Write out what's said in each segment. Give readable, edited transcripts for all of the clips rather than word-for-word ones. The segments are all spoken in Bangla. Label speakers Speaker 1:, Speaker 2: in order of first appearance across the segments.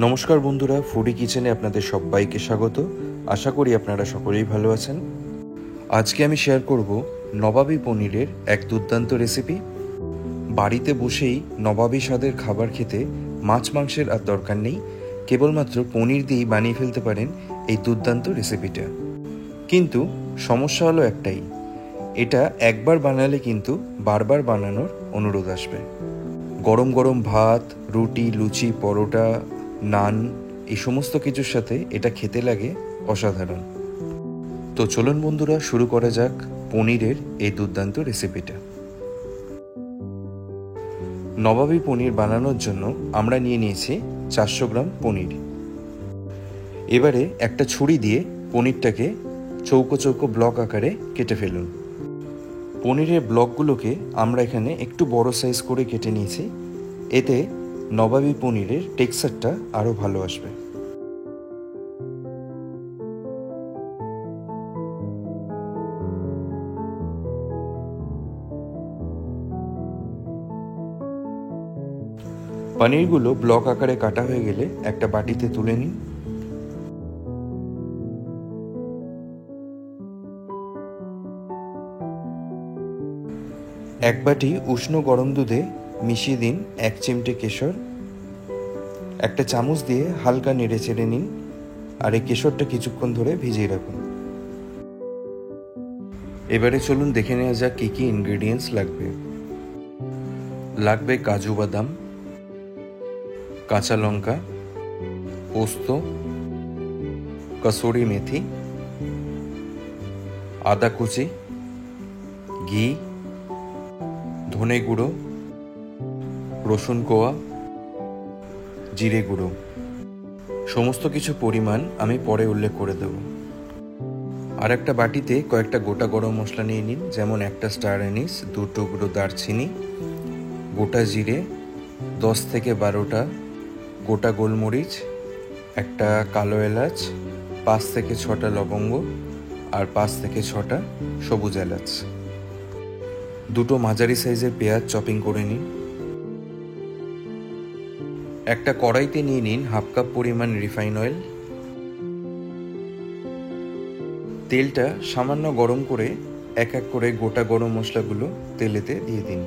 Speaker 1: নমস্কার বন্ধুরা, ফুডি কিচেনে আপনাদের সবাইকে স্বাগত। আশা করি আপনারা সকলেই ভালো আছেন। আজকে আমি শেয়ার করব নবাবী পনিরের এক দুর্দান্ত রেসিপি। বাড়িতে বসেই নবাবী স্বাদের খাবার খেতে মাছ মাংসের আর দরকার নেই, কেবলমাত্র পনির দিয়েই বানিয়ে ফেলতে পারেন এই দুর্দান্ত রেসিপিটা। কিন্তু সমস্যা হলো একটাই, এটা একবার বানালে কিন্তু বারবার বানানোর অনুরোধ আসবে। গরম গরম ভাত, রুটি, লুচি, পরোটা, নান এই সমস্ত কিছুর সাথে এটা খেতে লাগে অসাধারণ। তো চলুন বন্ধুরা, শুরু করা যাক পনিরের এই দুর্দান্ত রেসিপিটা। নবাবী পনির বানানোর জন্য আমরা নিয়ে নিয়েছি 400 গ্রাম পনির। এবারে একটা ছুরি দিয়ে পনিরটাকে চৌকো চৌকো ব্লক আকারে কেটে ফেলুন। পনিরের ব্লকগুলোকে আমরা এখানে একটু বড় সাইজ করে কেটে নিয়েছি, এতে নবাবী পনিরের টেক্সচারটা আরও ভালো আসবে। পনিরগুলো ব্লক আকারে কাটা হয়ে গেলে একটা বাটিতে তুলে নিন। এক বাটি উষ্ণ গরম দুধে মিশিয়ে দিন 1 চিমটে কেশর। একটা চামচ দিয়ে হালকা নেড়ে চেড়ে নিন, আর এই কেশরটা কিছুক্ষণ ধরে ভিজিয়ে রাখুন। এবারে চলুন দেখে নেওয়া যাক কী কী ইনগ্রেডিয়েন্টস লাগবে। লাগবে কাজু বাদাম, কাঁচা লঙ্কা, পোস্ত, কসুরি মেথি, আদা কুচি, ঘি, ধনে গুঁড়ো, রসুন কোয়া, জিরে গুঁড়ো। সমস্ত কিছু পরিমাণ আমি পরে উল্লেখ করে দেব। আর একটা বাটিতে কয়েকটা গোটা গরম মশলা নিয়ে নিন, যেমন একটা স্টার অ্যানিস, 2 টুকরো দারচিনি, গোটা জিরে, 10 থেকে 12টা গোটা গোলমরিচ, একটা কালো এলাচ, 5 থেকে 6টা লবঙ্গ, আর 5 থেকে 6টা সবুজ এলাচ। 2টো মাঝারি সাইজের পেঁয়াজ চপিং করে নিন। একটা কড়াইতে নিয়ে নিন 1/2 কাপ পরিমাণ রিফাইন অয়েল। তেলটা সামান্য গরম করে এক এক করে গোটা গরম মশলাগুলো তেলেতে দিয়ে দিন।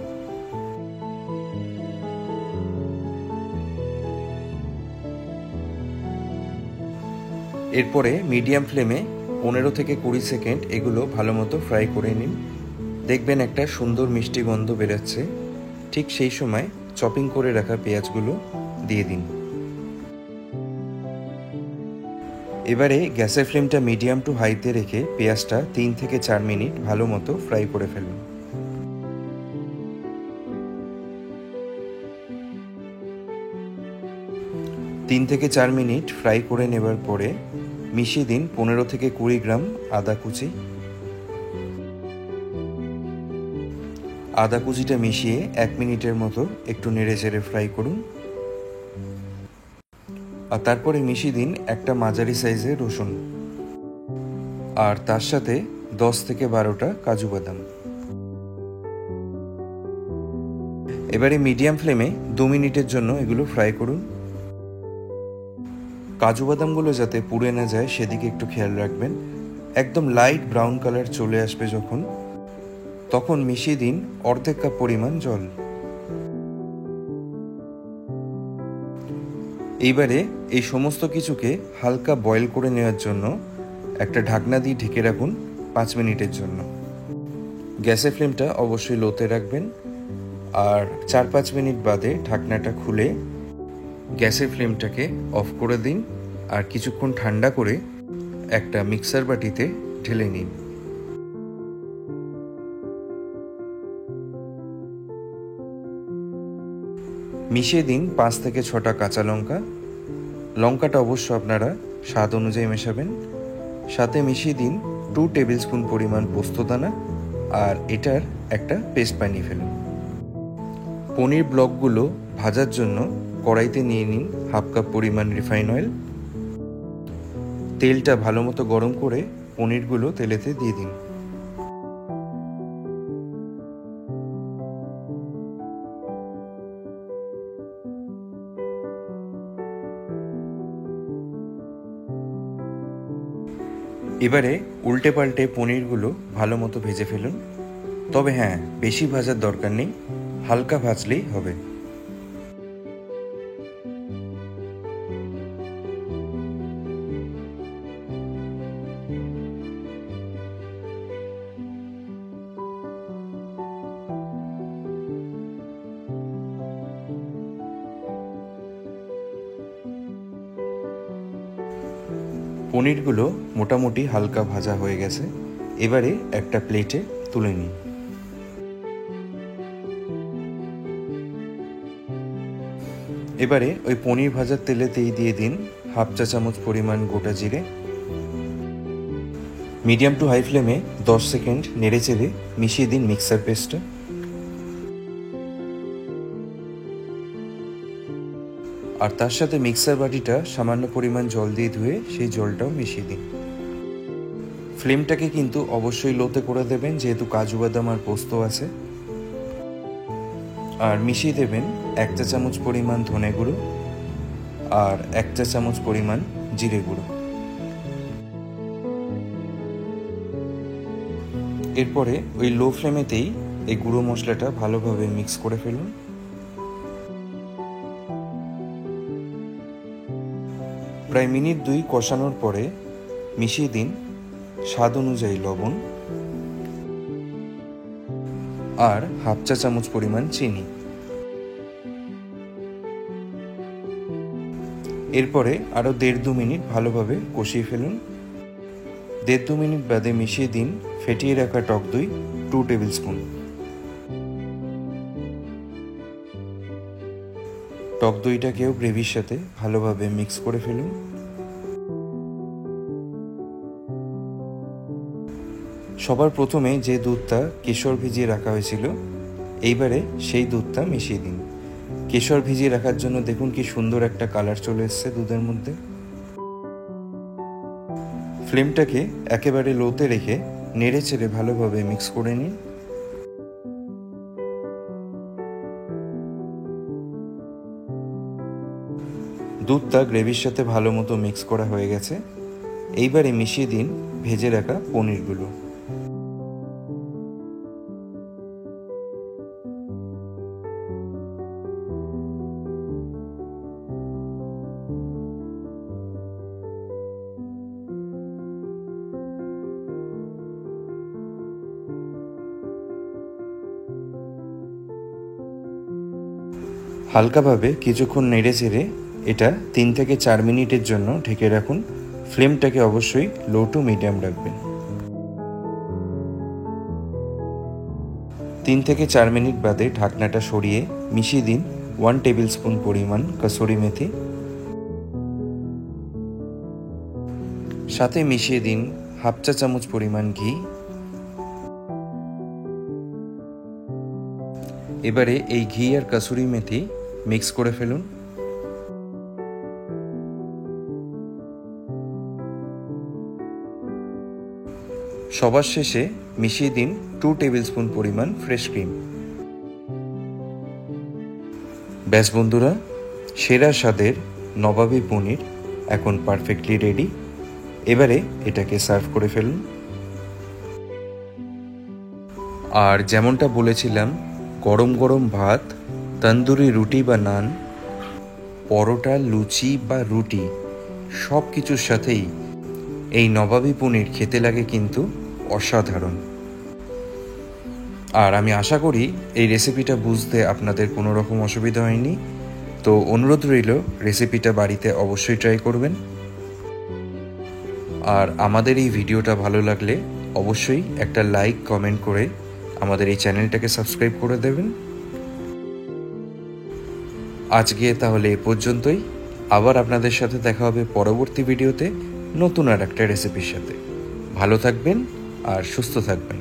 Speaker 1: এরপরে মিডিয়াম ফ্লেমে 15 থেকে 20 সেকেন্ড এগুলো ভালো মতো ফ্রাই করে নিন। দেখবেন একটা সুন্দর মিষ্টি গন্ধ বেরোচ্ছে। ঠিক সেই সময় চপিং করে রাখা পেঁয়াজগুলো দিয়ে দিন। এবারে গ্যাসের ফ্লেমটা মিডিয়াম টু হাইতে রেখে পেঁয়াজটা 3 থেকে 4 মিনিট ভালো মতো ফ্রাই করে ফেলুন। তিন থেকে 4 মিনিট ফ্রাই করে নেবার পরে মিশিয়ে দিন 15 থেকে 20 গ্রাম আদা কুচি। আদা কুচিটা মিশিয়ে 1 মিনিটের মতো একটু নেড়ে চেড়ে ফ্রাই করুন। আর তারপরে মিশিয়ে দিন একটা মাঝারি সাইজের রসুন, আর তার সাথে 10 থেকে 12টা কাজু বাদাম। এবারে মিডিয়াম ফ্লেমে 2 মিনিটের জন্য এগুলো ফ্রাই করুন। কাজু বাদামগুলো যাতে পুড়ে না যায় সেদিকে একটু খেয়াল রাখবেন। একদম লাইট ব্রাউন কালার চলে আসবে যখন, তখন মিশিয়ে দিন অর্ধেক কাপ পরিমাণ জল। এইবারে এই সমস্ত কিছুকে হালকা বয়েল করে নেওয়ার জন্য একটা ঢাকনা দিয়ে ঢেকে রাখুন 5 মিনিটের জন্য। গ্যাসের ফ্লেমটা অবশ্যই লোতে রাখবেন, আর 4-5 মিনিট বাদে ঢাকনাটা খুলে গ্যাসের ফ্লেমটাকে অফ করে দিন, আর কিছুক্ষণ ঠান্ডা করে একটা মিক্সার বাটিতে ঢেলে নিন। মিশিয়ে দিন 5 থেকে 6টা কাঁচা লঙ্কা। লঙ্কাটা অবশ্য আপনারা স্বাদ অনুযায়ী মেশাবেন। সাথে মিশিয়ে দিন 2 টেবিল স্পুন পরিমাণ পোস্তদানা, আর এটার একটা পেস্ট বানিয়ে ফেলুন। পনির ব্লকগুলো ভাজার জন্য কড়াইতে নিয়ে নিন 1/2 কাপ পরিমাণ রিফাইন অয়েল। তেলটা ভালো মতো গরম করে পনিরগুলো তেলেতে দিয়ে দিন। এবারে উল্টে পাল্টে পনিরগুলো ভালো মতো ভেজে ফেলুন। তবে হ্যাঁ, বেশি ভাজার দরকার নেই, হালকা ভাজলেই হবে। পনিরগুলো মোটামুটি হালকা ভাজা হয়ে গেছে। এবারে একটা প্লেটে তুলে নিন। এবারে ওই পনির ভাজার তেলেতেই দিয়ে দিন হাফ চা চামচ পরিমাণ গোটা জিরে। মিডিয়াম টু হাই ফ্লেমে 10 সেকেন্ড নেড়ে চেড়ে মিশিয়ে দিন মিক্সার পেস্টটা। আর তার সাথে মিক্সার বাটিটা সামান্য পরিমাণ জল দিয়ে ধুয়ে সেই জলটাও মিশিয়ে দিন। ফ্লেমটাকে কিন্তু অবশ্যই লোতে করে দেবেন, যেহেতু কাজু বাদাম আর পোস্ত আছে। আর মিশিয়ে দেবেন 1 চা চামচ পরিমাণ ধনে গুঁড়ো আর 1 চা চামচ পরিমাণ জিরে গুঁড়ো। এরপরে ওই লো ফ্লেমেতেই এই গুঁড়ো মশলাটা ভালোভাবে মিক্স করে ফেলুন। প্রায় মিনিট 2 কষানোর পরে মিশিয়ে দিন স্বাদ অনুযায়ী লবণ আর হাফ চা চামচ পরিমাণ চিনি। এরপরে আরও 1.5-2 মিনিট ভালোভাবে কষিয়ে ফেলুন। 1.5-2 মিনিট বাদে মিশিয়ে দিন ফেটিয়ে রাখা টক দই 2 টেবিল স্পুন। টক দইটাকেও গ্রেভির সাথে ভালোভাবে মিক্স করে ফেলুন। সবার প্রথমে যে দুধটা কেশর ভিজিয়ে রাখা হয়েছিল, এইবারে সেই দুধটা মিশিয়ে দিন। কেশর ভিজিয়ে রাখার জন্য দেখুন কি সুন্দর একটা কালার চলে এসেছে দুধের মধ্যে। ফ্লেমটাকে একেবারে লোতে রেখে নেড়ে চেড়ে ভালোভাবে মিক্স করে নিন। দুধটা গ্রেভির সাথে ভালো মতো মিক্স করা হয়ে গেছে। এইবারে মিশিয়ে দিন ভেজে রাখা পনিরগুলো। হালকাভাবে কিছুক্ষণ নেড়ে চেড়ে এটা 3 থেকে 4 মিনিটের জন্য ঢেকে রাখুন। ফ্লেমটাকে অবশ্যই লো টু মিডিয়াম রাখবেন। 3 থেকে 4 মিনিট বাদে ঢাকনাটা সরিয়ে মিশিয়ে দিন 1 টেবিল স্পুন পরিমাণ কসুরি মেথি। সাথে মিশিয়ে দিন হাফ চা চামচ পরিমাণ ঘি। এবারে এই ঘি আর কসুরি মেথি মিক্স করে ফেলুন। সবার শেষে মিশিয়ে দিন 2 টেবিল স্পুন পরিমাণ ফ্রেশ ক্রিম। ব্যাস বন্ধুরা, সেরা স্বাদের নবাবী পনির এখন পারফেক্টলি রেডি। এবারে এটাকে সার্ভ করে ফেলুন। আর যেমনটা বলেছিলাম, গরম গরম ভাত, তন্দুরি রুটি বা নান, পরোটা, লুচি বা রুটি সব কিছুর সাথেই এই নবাবী পনির খেতে লাগে কিন্তু অসাধারণ। আর আমি আশা করি এই রেসিপিটা বুঝতে আপনাদের কোনো রকম অসুবিধা হয়নি। তো অনুরোধ রইল, রেসিপিটা বাড়িতে অবশ্যই ট্রাই করবেন। আর আমাদের এই ভিডিওটা ভালো লাগলে অবশ্যই একটা লাইক কমেন্ট করে আমাদের এই চ্যানেলটাকে সাবস্ক্রাইব করে দেবেন। আজকে তাহলে এ পর্যন্তই। আবার আপনাদের সাথে দেখা হবে পরবর্তী ভিডিওতে নতুন আর একটা রেসিপির সাথে। ভালো থাকবেন আর সুস্থ থাকবেন।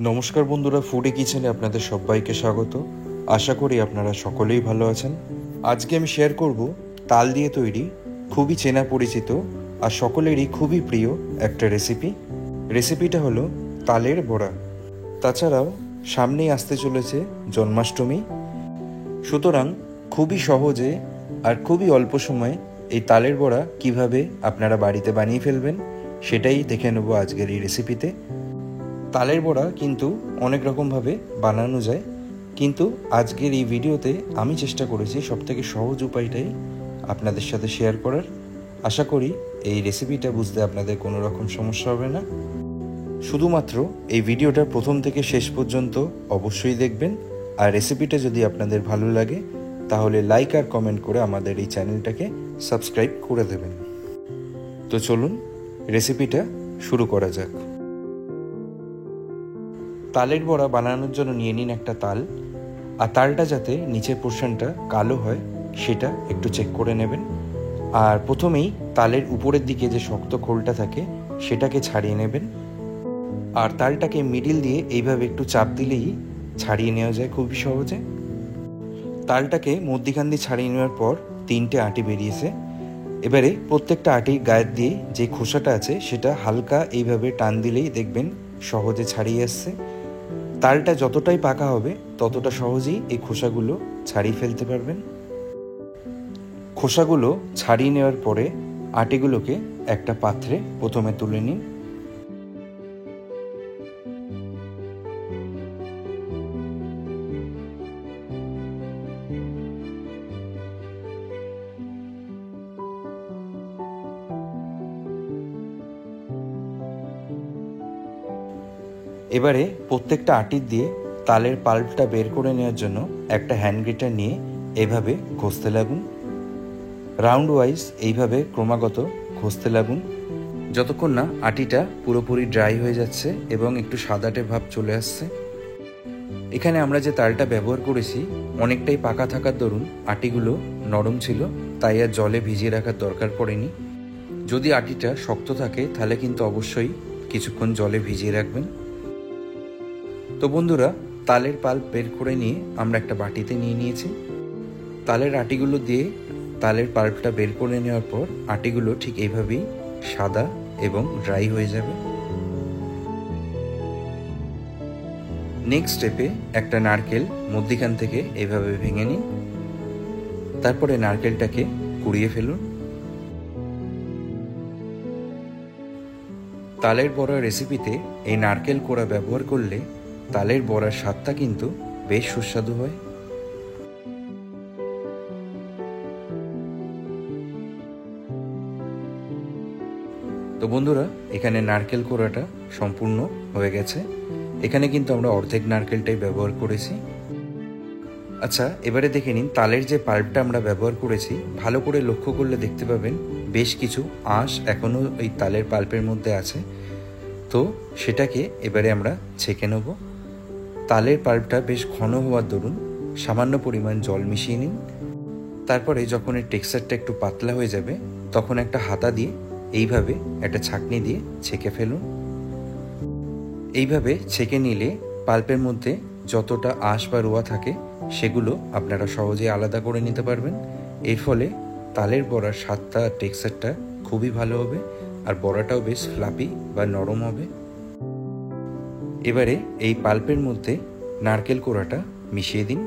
Speaker 1: নমস্কার বন্ধুরা, ফুডি কিচেনে আপনাদের সবাইকে স্বাগত। আশা করি আপনারা সকলেই ভালো আছেন। আজকে আমি শেয়ার করব তাল দিয়ে তৈরি খুবই চেনা পরিচিত আর সকলেরই খুবই প্রিয় একটা রেসিপিটা হলো তালের বড়া। তাছাড়াও সামনেই আসতে চলেছে জন্মাষ্টমী, সুতরাং খুবই সহজে আর খুবই অল্প সময়ে এই তালের বড়া কিভাবে আপনারা বাড়িতে বানিয়ে ফেলবেন সেটাই দেখে নেব আজকের এই রেসিপিতে। তালের বড়া কিন্তু অনেক রকমভাবে বানানো যায়, কিন্তু আজকের এই ভিডিওতে আমি চেষ্টা করেছি সবথেকে সহজ উপায়টাই আপনাদের সাথে শেয়ার করার। আশা করি এই রেসিপিটা বুঝতে আপনাদের কোনো রকম সমস্যা হবে না। শুধুমাত্র এই ভিডিওটা প্রথম থেকে শেষ পর্যন্ত অবশ্যই দেখবেন, আর রেসিপিটা যদি আপনাদের ভালো লাগে তাহলে লাইক আর কমেন্ট করে আমাদের এই চ্যানেলটাকে সাবস্ক্রাইব করে দেবেন। তো চলুন রেসিপিটা শুরু করা যাক। তালের বড়া বানানোর জন্য নিয়ে নিন একটা তাল, আর তালটা যাতে নিচের পোর্শনটা কালো হয় সেটা একটু চেক করে নেবেন। আর প্রথমেই তালের উপরের দিকে যে শক্ত খোলটা থাকে সেটাকে ছাড়িয়ে নেবেন, আর তালটাকে মিডিল দিয়ে এইভাবে একটু চাপ দিলেই ছাড়িয়ে নেওয়া যায় খুবই সহজে। তালটাকে মধ্যিখান দিয়ে ছাড়িয়ে নেওয়ার পর 3টে আটি বেরিয়েছে। এবারে প্রত্যেকটা আটির গায়ের দিয়ে যে খোসাটা আছে সেটা হালকা এইভাবে টান দিলেই দেখবেন সহজে ছাড়িয়ে আসছে। তালটা যতটাই পাকা হবে ততটা সহজেই এই খোসাগুলো ছাড়িয়ে ফেলতে পারবেন। খোসাগুলো ছাড়িয়ে নেওয়ার পরে আটিগুলোকে একটা পাত্রে প্রথমে তুলে নিন। এবারে প্রত্যেকটা আটির দিয়ে তালের পাল্পটা বের করে নেওয়ার জন্য একটা হ্যান্ড গ্রেটার নিয়ে এভাবে ঘষতে লাগুন। রাউন্ড ওয়াইজ এইভাবে ক্রমাগত ঘষতে লাগুন যতক্ষণ না আটিটা পুরোপুরি ড্রাই হয়ে যাচ্ছে এবং একটু সাদাটে ভাব চলে আসছে। এখানে আমরা যে তালটা ব্যবহার করেছি অনেকটাই পাকা থাকার দরুন আটিগুলো নরম ছিল, তাই আর জলে ভিজিয়ে রাখার দরকার পড়েনি। যদি আটিটা শক্ত থাকে তাহলে কিন্তু অবশ্যই কিছুক্ষণ জলে ভিজিয়ে রাখবেন। তো বন্ধুরা, তালের পাল্প বের করে নিয়ে আমরা একটা বাটিতে নিয়ে নিয়েছি। তালের আটিগুলো দিয়ে তালের পাল্পটা বের করে নেওয়ার পর আটিগুলো ঠিক এইভাবেই সাদা এবং ড্রাই হয়ে যাবে। নেক্সট স্টেপে একটা নারকেল মধ্যিখান থেকে এইভাবে ভেঙে নিন, তারপরে নারকেলটাকে কুড়িয়ে ফেলুন। তালের বড়া রেসিপিতে এই নারকেল কোড়া ব্যবহার করলে তালের বড়ার স্বাদটা কিন্তু বেশ সুস্বাদু হয়। তো বন্ধুরা, এখানে নারকেল কোড়াটা সম্পূর্ণ হয়ে গেছে। এখানে কিন্তু আমরা অর্ধেক নারকেলটাই ব্যবহার করেছি। আচ্ছা, এবারে দেখে নিন তালের যে পাল্পটা আমরা ব্যবহার করেছি, ভালো করে লক্ষ্য করলে দেখতে পাবেন বেশ কিছু আঁশ এখনো এই তালের পাল্পের মধ্যে আছে। তো সেটাকে এবারে আমরা ছেঁকে নেব। তালের পাল্পটা বেশ ঘন হওয়ার দরুন সামান্য পরিমাণ জল মিশিয়ে নিন। তারপরে যখন এর টেক্সচারটা একটু পাতলা হয়ে যাবে তখন একটা হাতা দিয়ে এইভাবে একটা ছাঁকনি দিয়ে ছেঁকে ফেলুন। এইভাবে ছেঁকে নিলে পাল্পের মধ্যে যতটা আঁশ বা রোয়া থাকে সেগুলো আপনারা সহজে আলাদা করে নিতে পারবেন। এর ফলে তালের বড়ার স্বাদটা টেক্সচারটা খুবই ভালো হবে, আর বড়াটাও বেশ ফ্লাপি বা নরম হবে। এবারে এই পাল্পের মধ্যে নারকেল কোড়াটা মিশিয়ে দিন,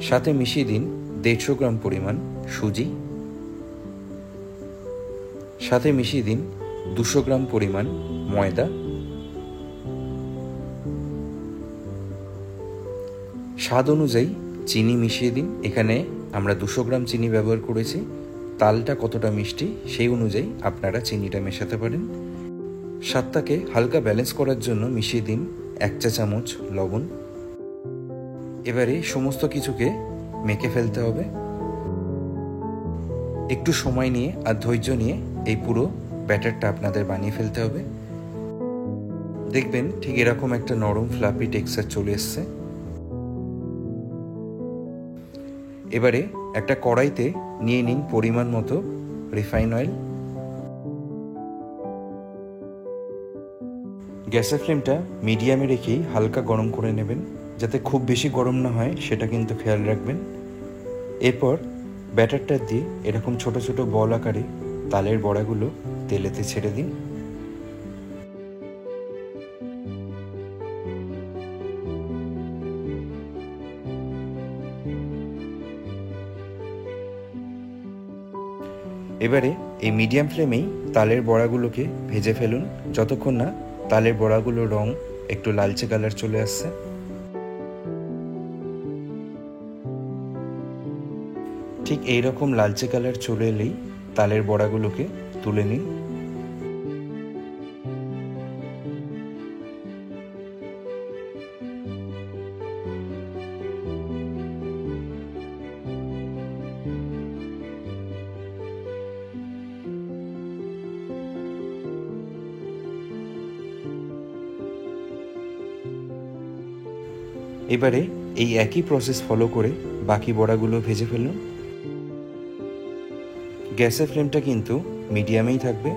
Speaker 1: সাথে মিশিয়ে দিন 150 গ্রাম পরিমাণ সুজি, সাথে মিশিয়ে দিন 200 গ্রাম পরিমাণ ময়দা, স্বাদ অনুযায়ী চিনি মিশিয়ে দিন। এখানে আমরা 200 গ্রাম চিনি ব্যবহার করেছি। তালটা কতটা মিষ্টি সেই অনুযায়ী আপনারা চিনিটা মেশাতে পারেন। স্বাদটাকে হালকা ব্যালেন্স করার জন্য মিশিয়ে দিন 1 চা চামচ লবণ। এবারে সমস্ত কিছুকে মেখে ফেলতে হবে। একটু সময় নিয়ে আর ধৈর্য নিয়ে এই পুরো ব্যাটারটা আপনাদের বানিয়ে ফেলতে হবে। দেখবেন ঠিক এরকম একটা নরম ফ্লাপি টেক্সচার চলে এসছে। এবারে একটা কড়াইতে নিয়ে নিন পরিমাণ মতো রিফাইন অয়েল। গ্যাসের ফ্লেমটা মিডিয়ামে রেখেই হালকা গরম করে নেবেন, যাতে খুব বেশি গরম না হয় সেটা কিন্তু খেয়াল রাখবেন। এরপর ব্যাটারটা দিয়ে এরকম ছোট ছোট বল আকারে তালের বড়াগুলো তেলেতে ছেড়ে দিন। এবারে এই মিডিয়াম ফ্লেমেই তালের বড়াগুলোকে ভেজে ফেলুন যতক্ষণ না তালের বড়াগুলোর রং একটু লালচে কালার চলে আসছে। ঠিক এই রকম লালচে কালার চলে এলেই তালের বড়াগুলোকে তুলে নিন। এবারে এই একই প্রসেস ফলো করে বাকি বড়াগুলো ভেজে ফেলুন। গ্যাসের ফ্লেমটা কিন্তু মিডিয়ামেই থাকবে।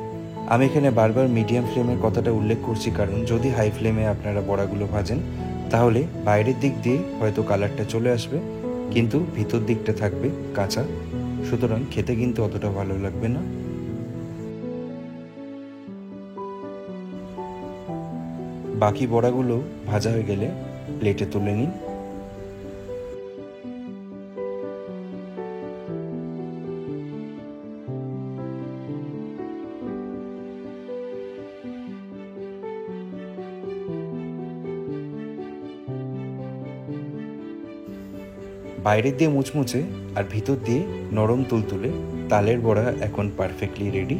Speaker 1: আমি এখানে বারবার মিডিয়াম ফ্লেমের কথাটা উল্লেখ করছি কারণ যদি হাই ফ্লেমে আপনারা বড়াগুলো ভাজেন তাহলে বাইরের দিক দিয়ে হয়তো কালারটা চলে আসবে কিন্তু ভিতর দিকটা থাকবে কাঁচা, সুতরাং খেতে কিন্তু অতটা ভালো লাগবে না। বাকি বড়াগুলো ভাজা হয়ে গেলে প্লেটে তুলে নিন। বাইরের দিয়ে মুচমুচে আর ভিতর দিয়ে নরম তুলতুলে তালের বড়া এখন পারফেক্টলি রেডি।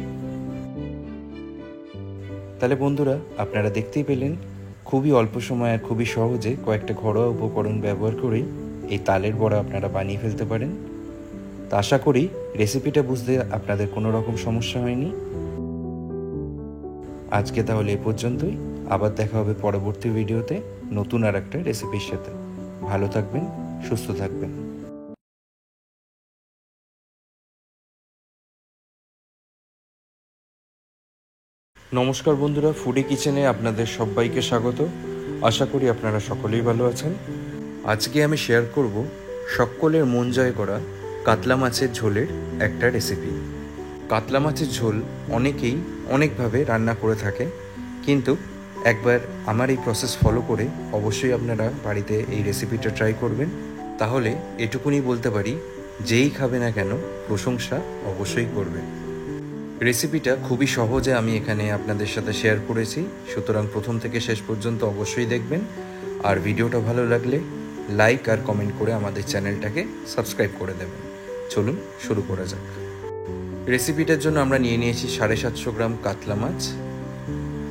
Speaker 1: তাহলে বন্ধুরা আপনারা দেখতেই পেলেন খুবই অল্প সময় আর খুবই সহজে কয়েকটা ঘরোয়া উপকরণ ব্যবহার করেই এই তালের বড়া আপনারা বানিয়ে ফেলতে পারেন। তা আশা করি রেসিপিটা বুঝতে আপনাদের কোনো রকম সমস্যা হয়নি। আজকে তাহলে এ পর্যন্তই, আবার দেখা হবে পরবর্তী ভিডিওতে নতুন আর একটা রেসিপির সাথে। ভালো থাকবেন, সুস্থ থাকবেন। নমস্কার বন্ধুরা, ফুডি কিচেনে আপনাদের সবাইকে স্বাগত। আশা করি আপনারা সকলেই ভালো আছেন। আজকে আমি শেয়ার করব সকলের মন জয় করা কাতলা মাছের ঝোলের একটা রেসিপি। কাতলা মাছের ঝোল অনেকেই অনেকভাবে রান্না করে থাকে, কিন্তু একবার আমার এই প্রসেস ফলো করে অবশ্যই আপনারা বাড়িতে এই রেসিপিটা ট্রাই করবেন। তাহলে এটুকুনি বলতে পারি, যেই খাবে না কেন প্রশংসা অবশ্যই করবে। রেসিপিটা খুবই সহজে আমি এখানে আপনাদের সাথে শেয়ার করেছি, সুতরাং প্রথম থেকে শেষ পর্যন্ত অবশ্যই দেখবেন। আর ভিডিওটা ভালো লাগলে লাইক আর কমেন্ট করে আমাদের চ্যানেলটাকে সাবস্ক্রাইব করে দেবেন। চলুন শুরু করা যাক। রেসিপিটার জন্য আমরা নিয়ে নিয়েছি 750 গ্রাম কাতলা মাছ।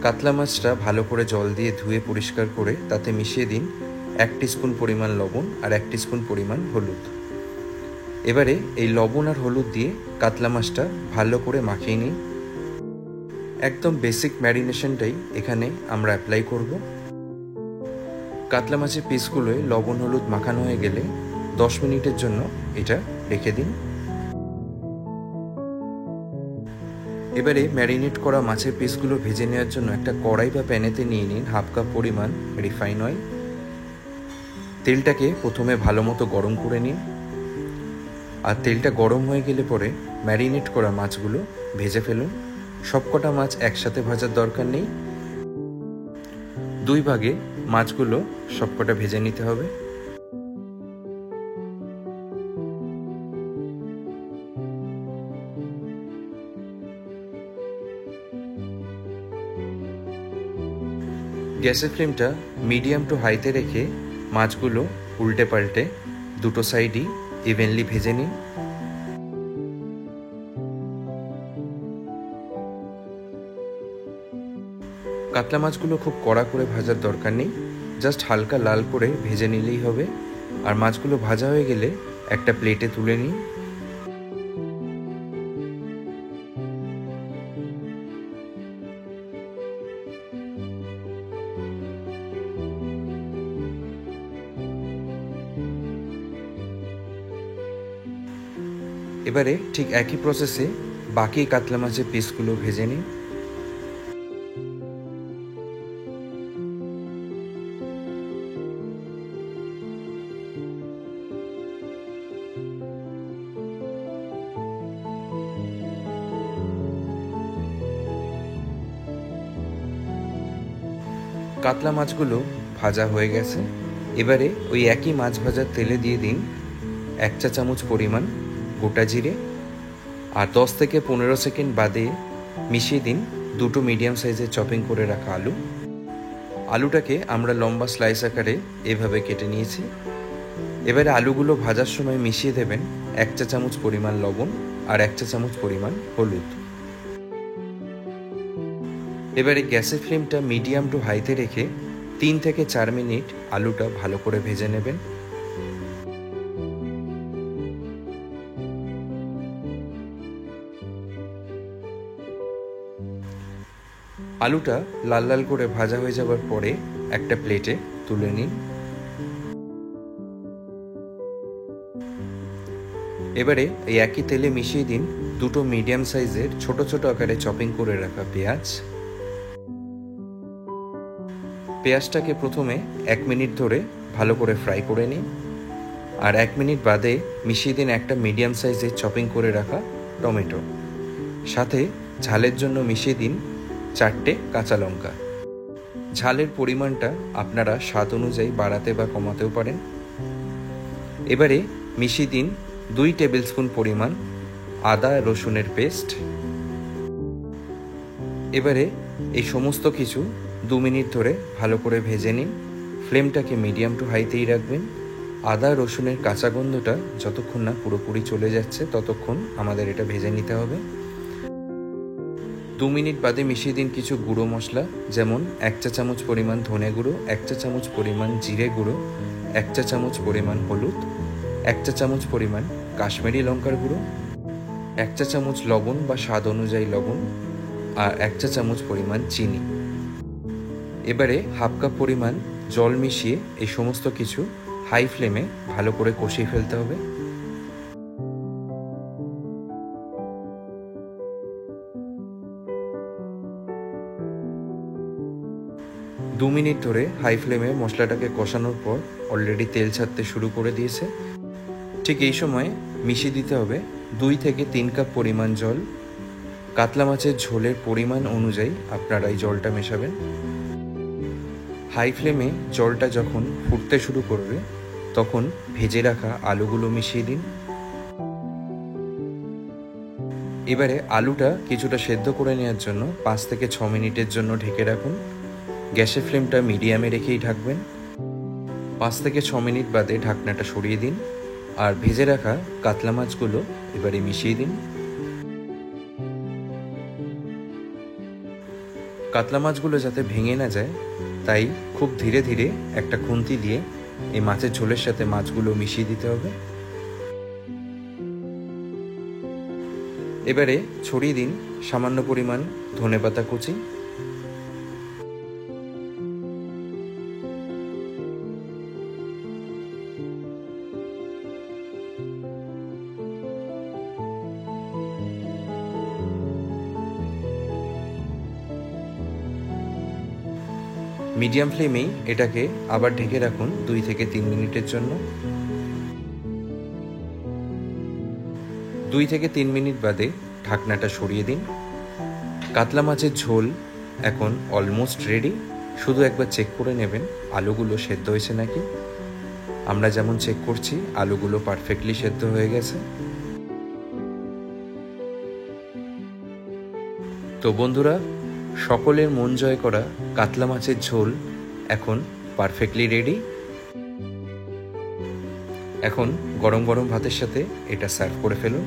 Speaker 1: কাতলা মাছটা ভালো করে জল দিয়ে ধুয়ে পরিষ্কার করে তাতে মিশিয়ে দিন 1 টিস্পুন পরিমাণ লবণ আর 1 টিস্পুন পরিমাণ হলুদ। এবারে এই লবণ আর হলুদ দিয়ে কাতলা মাছটা ভালো করে মাখিয়ে নিই। একদম বেসিক ম্যারিনেশনটাই এখানে আমরা অ্যাপ্লাই করব। কাতলা মাছের পিসগুলোয় লবণ হলুদ মাখানো হয়ে গেলে 10 মিনিটের জন্য এটা রেখে দিন। এবারে ম্যারিনেট করা মাছের পিসগুলো ভেজে নেওয়ার জন্য একটা কড়াই বা প্যানেতে নিয়ে নিন 1/2 কাপ পরিমাণ রিফাইন অয়েল। তেলটাকে প্রথমে ভালো মতো গরম করে নিন, আর তেলটা গরম হয়ে গেলে পরে ম্যারিনেট করা মাছগুলো ভেজে ফেলুন। সবকটা মাছ একসাথে ভাজার দরকার নেই, 2 ভাগে মাছগুলো সবকটা ভেজে নিতে হবে। গ্যাসের ফ্লেমটা মিডিয়াম টু হাইতে রেখে মাছগুলো উল্টে পাল্টে দুটো সাইডই ইভেনলি ভেজে নিন। কাতলা মাছগুলো খুব কড়া করে ভাজার দরকার নেই, জাস্ট হালকা লাল করে ভেজে নিলেই হবে। আর মাছগুলো ভাজা হয়ে গেলে একটা প্লেটে তুলে নিন। এবারে ঠিক একই প্রসেসে বাকি কাতলা মাছের পিসগুলো ভেজে নিন। কাতলা মাছগুলো ভাজা হয়ে গেছে। এবারে ওই একই মাছ ভাজার তেলে দিয়ে দিন 1 চা চামচ পরিমাণ গোটা জিরে, আর 10 থেকে 15 সেকেন্ড বাদে মিশিয়ে দিন 2টো মিডিয়াম সাইজের চপিং করে রাখা আলু। আলুটাকে আমরা লম্বা স্লাইস আকারে এভাবে কেটে নিয়েছি। এবারে আলুগুলো ভাজার সময় মিশিয়ে দেবেন 1 চা চামচ পরিমাণ লবণ আর 1 চা চামচ পরিমাণ হলুদ। এবারে গ্যাসের ফ্লেমটা মিডিয়াম টু হাইতে রেখে 3 থেকে 4 মিনিট আলুটা ভালো করে ভেজে নেবেন। আলুটা লাল লাল করে ভাজা হয়ে যাবার পরে একটা প্লেটে তুলে নিন। এবারে এই একই তেলে মিশিয়ে দিন 2টো মিডিয়াম সাইজের ছোট ছোট আকারে চপিং করে রাখা পেঁয়াজ। পেঁয়াজটাকে প্রথমে 1 মিনিট ধরে ভালো করে ফ্রাই করে নিন, আর 1 মিনিট বাদে মিশিয়ে দিন একটা মিডিয়াম সাইজের চপিং করে রাখা টমেটো। সাথে ঝালের জন্য মিশিয়ে দিন 4টে কাঁচা লঙ্কা। ঝালের পরিমাণটা আপনারা স্বাদ অনুযায়ী বাড়াতে বা কমাতেও পারেন। এবারে মিশিয়ে দিন 2 টেবিল স্পুন পরিমাণ আদা রসুনের পেস্ট। এবারে এই সমস্ত কিছু 2 মিনিট ধরে ভালো করে ভেজে নিন। ফ্লেমটাকে মিডিয়াম টু হাইতেই রাখবেন। আদা রসুনের কাঁচা গন্ধটা যতক্ষণ না পুরোপুরি চলে যাচ্ছে ততক্ষণ আমাদের এটা ভেজে নিতে হবে। 2 মিনিট বাদে মিশিয়ে দিন কিছু গুঁড়ো মশলা, যেমন 1 চা চামচ পরিমাণ ধনে গুঁড়ো, 1 চা চামচ পরিমাণ জিরে গুঁড়ো, 1 চা চামচ পরিমাণ হলুদ, 1 চা চামচ পরিমাণ কাশ্মীরি লঙ্কার গুঁড়ো, 1 চা চামচ লবণ বা স্বাদ অনুযায়ী লবণ, আর 1 চা চামচ পরিমাণ চিনি। এবারে হাফ কাপ পরিমাণ জল মিশিয়ে এই সমস্ত কিছু হাই ফ্লেমে ভালো করে কষিয়ে ফেলতে হবে। দু মিনিট ধরে হাই ফ্লেমে মশলাটাকে কষানোর পর অলরেডি তেল ছাড়তে শুরু করে দিয়েছে। ঠিক এই সময় মিশিয়ে দিতে হবে 2 থেকে 3 কাপ পরিমাণ জল। কাতলা মাছের ঝোলের পরিমাণ অনুযায়ী আপনারা এই জলটা মেশাবেন। হাই ফ্লেমে জলটা যখন ফুটতে শুরু করবে তখন ভেজে রাখা আলুগুলো মিশিয়ে দিন। এবারে আলুটা কিছুটা সেদ্ধ করে নেওয়ার জন্য 5 থেকে 6 মিনিটের জন্য ঢেকে রাখুন। গ্যাসের ফ্লেমটা মিডিয়ামে রেখেই ঢাকবেন। 5 থেকে 6 মিনিট বাদে ঢাকনাটা সরিয়ে দিন, আর ভেজে রাখা কাতলা মাছগুলো এবারে মিশিয়ে দিন। কাতলা মাছগুলো যাতে ভেঙে না যায় তাই খুব ধীরে ধীরে একটা খুন্তি দিয়ে এই মাছের ঝোলের সাথে মাছগুলো মিশিয়ে দিতে হবে। এবারে ছড়িয়ে দিন সামান্য পরিমাণ ধনেপাতা কুচি। মিডিয়াম ফ্লেমেই এটাকে আবার ঢেকে রাখুন 2 থেকে 3 মিনিটের জন্য। 2 থেকে 3 মিনিট বাদে ঢাকনাটা সরিয়ে দিন। কাতলা মাছের ঝোল এখন অলমোস্ট রেডি। শুধু একবার চেক করে নেবেন আলুগুলো সেদ্ধ হয়েছে নাকি। আমরা যেমন চেক করছি আলুগুলো পারফেক্টলি সেদ্ধ হয়ে গেছে। তো বন্ধুরা, সকলের মন জয় করা কাতলা মাছের ঝোল এখন পারফেক্টলি রেডি। এখন গরম গরম ভাতের সাথে এটা সার্ভ করে ফেলুন।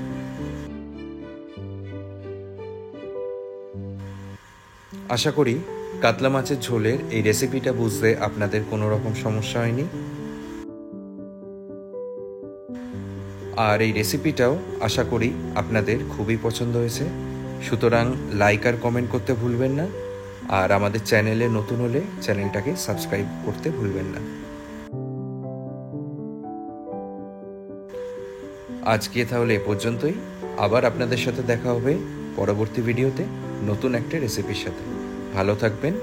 Speaker 1: আশা করি কাতলা মাছের ঝোলের এই রেসিপিটা বুঝতে আপনাদের কোনো রকম সমস্যা হয়নি। আর এই রেসিপিটাও আশা করি আপনাদের খুবই পছন্দ হয়েছে। সুতরাং লাইক আর কমেন্ট করতে ভুলবেন না, আর আমাদের চ্যানেলে নতুন হলে চ্যানেলটাকে সাবস্ক্রাইব করতে ভুলবেন না। আজকে তাহলে এ পর্যন্তই। আবার আপনাদের সাথে দেখা হবে পরবর্তী ভিডিওতে নতুন একটা রেসিপির সাথে। ভালো থাকবেন,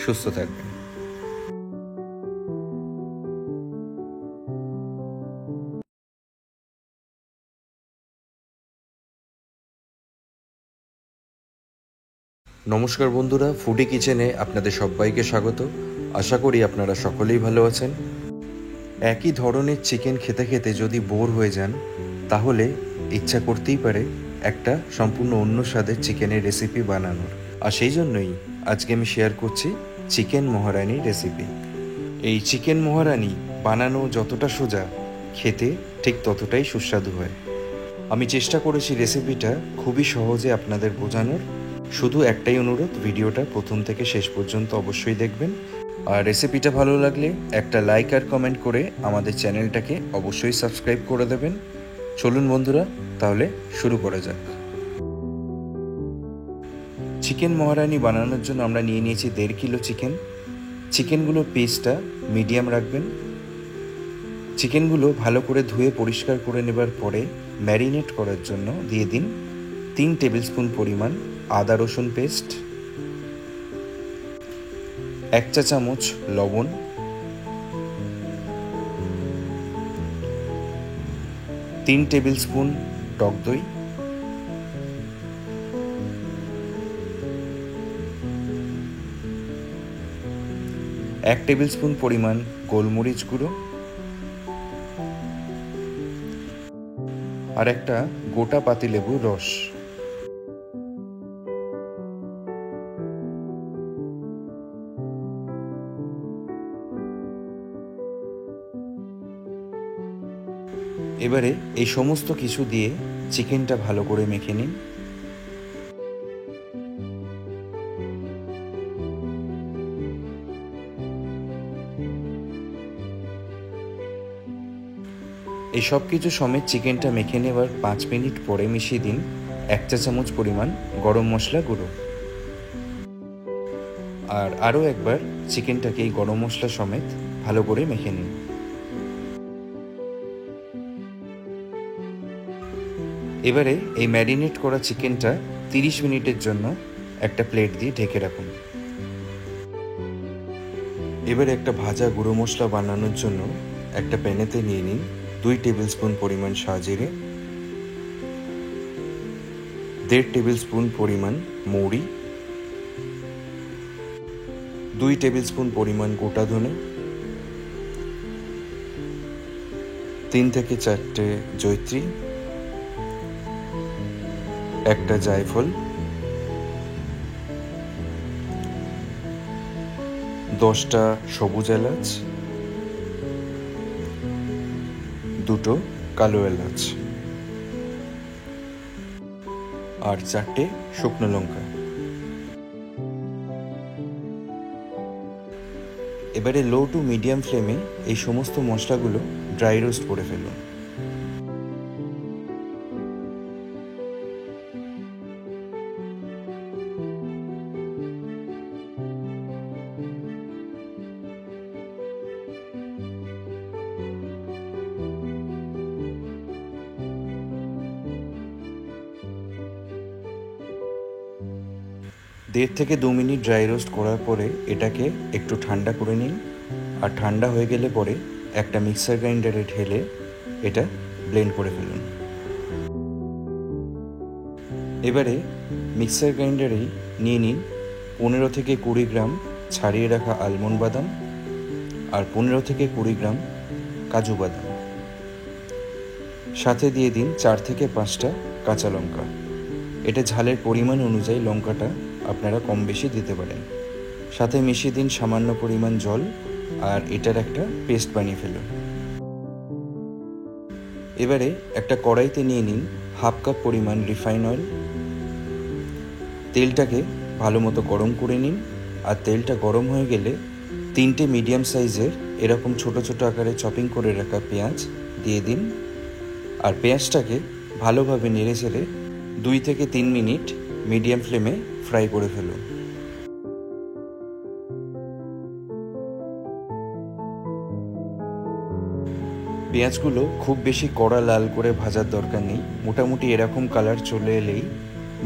Speaker 1: সুস্থ থাকবেন। নমস্কার বন্ধুরা, ফুডি কিচেনে আপনাদের সবাইকে স্বাগত। আশা করি আপনারা সকলেই ভালো আছেন। একই ধরনের চিকেন খেতে খেতে যদি বোর হয়ে যান, তাহলে ইচ্ছা করতেই পারে একটা সম্পূর্ণ অন্য স্বাদের চিকেনের রেসিপি বানানোর। আর সেই জন্যই আজকে আমি শেয়ার করছি চিকেন মহারানি রেসিপি। এই চিকেন মহারানি বানানো যতটা সোজা, খেতে ঠিক ততটাই সুস্বাদু হয়। আমি চেষ্টা করেছি রেসিপিটা খুবই সহজে আপনাদের বোঝানোর। শুধু একটাই অনুরোধ, ভিডিওটা প্রথম থেকে শেষ পর্যন্ত অবশ্যই দেখবেন। আর রেসিপিটা ভালো লাগলে একটা লাইক আর কমেন্ট করে আমাদের চ্যানেলটাকে অবশ্যই সাবস্ক্রাইব করে দেবেন। চলুন বন্ধুরা, তাহলে শুরু করা যাক। চিকেন মহারানি বানানোর জন্য আমরা নিয়ে নিয়েছি 1.5 কিলো চিকেন। চিকেনগুলোর পিসটা মিডিয়াম রাখবেন। চিকেনগুলো ভালো করে ধুয়ে পরিষ্কার করে নেবার পরে ম্যারিনেট করার জন্য দিয়ে দিন 3 টেবিল স্পুন পরিমাণ আদা রসুন পেস্ট, 1 চা চামচ লবণ, 3 টেবিল স্পুন টক দই, 1 টেবিল স্পুন পরিমাণ গোলমরিচ গুঁড়ো আর একটা গোটা পাতিলেবুর রস। এবারে এই সমস্ত কিছু দিয়ে চিকেনটা ভালো করে মেখে নিন। এই সব কিছু সমেত চিকেনটা মেখে নেবার 5 মিনিট পরে মিশিয়ে দিন 1 চা চামচ পরিমাণ গরম মশলা গুঁড়ো। আর আরও একবার চিকেনটাকে এই গরম মশলা সমেত ভালো করে মেখে নিন। এবারে এই ম্যারিনেট করা চিকেনটা 30 মিনিটের জন্য একটা প্লেট দিয়ে ঢেকে রাখুন। এবারে একটা ভাজা গুঁড়ো মশলা বানানোর জন্য একটা প্যানেতে নিয়ে নিন 2 টেবিল স্পুন পরিমাণ সাজিরে, 1.5 টেবিল স্পুন পরিমাণ মৌরি, 2 টেবিল স্পুন পরিমাণ গোটা ধনে, 3 থেকে 4টে জয়িত্রী, একটা জায়ফল, 10টা সবুজ এলাচ, 2টো কালো এলাচ আর 4টে শুকনো লঙ্কা। এবারে লো টু মিডিয়াম ফ্লেমে এই সমস্ত মশলাগুলো ড্রাই রোস্ট করে ফেলুন। দেড় থেকে 2 মিনিট ড্রাই রোস্ট করার পরে এটাকে একটু ঠান্ডা করে নিন। আর ঠান্ডা হয়ে গেলে পরে একটা মিক্সার গ্রাইন্ডারে ঢেলে এটা ব্লেন্ড করে ফেলুন। এবারে মিক্সার গ্রাইন্ডারেই নিয়ে নিন 15 থেকে 20 গ্রাম ছাড়িয়ে রাখা আলমন্ড বাদাম আর 15 থেকে 20 গ্রাম কাজু বাদাম। সাথে দিয়ে দিন 4 থেকে 5টা কাঁচা লঙ্কা। এটা ঝালের পরিমাণ অনুযায়ী লঙ্কাটা আপনারা কম বেশি দিতে পারেন। সাথে মিশিয়ে দিন সামান্য পরিমাণ জল আর এটার একটা পেস্ট বানিয়ে ফেলুন। এবারে একটা কড়াইতে নিয়ে নিন 1/2 কাপ পরিমাণ রিফাইন অয়েল। তেলটাকে ভালো মতো গরম করে নিন। আর তেলটা গরম হয়ে গেলে 3টে মিডিয়াম সাইজের এরকম ছোট ছোট আকারে চপিং করে রাখা পেঁয়াজ দিয়ে দিন। আর পেঁয়াজটাকে ভালোভাবে নেড়ে চেড়ে 2 থেকে 3 মিনিট মিডিয়াম ফ্লেমে ফ্রাই করে ফেলুন। পেঁয়াজগুলো খুব বেশি কড়া লাল করে ভাজার দরকার নেই। মোটামুটি এরকম কালার চলে এলেই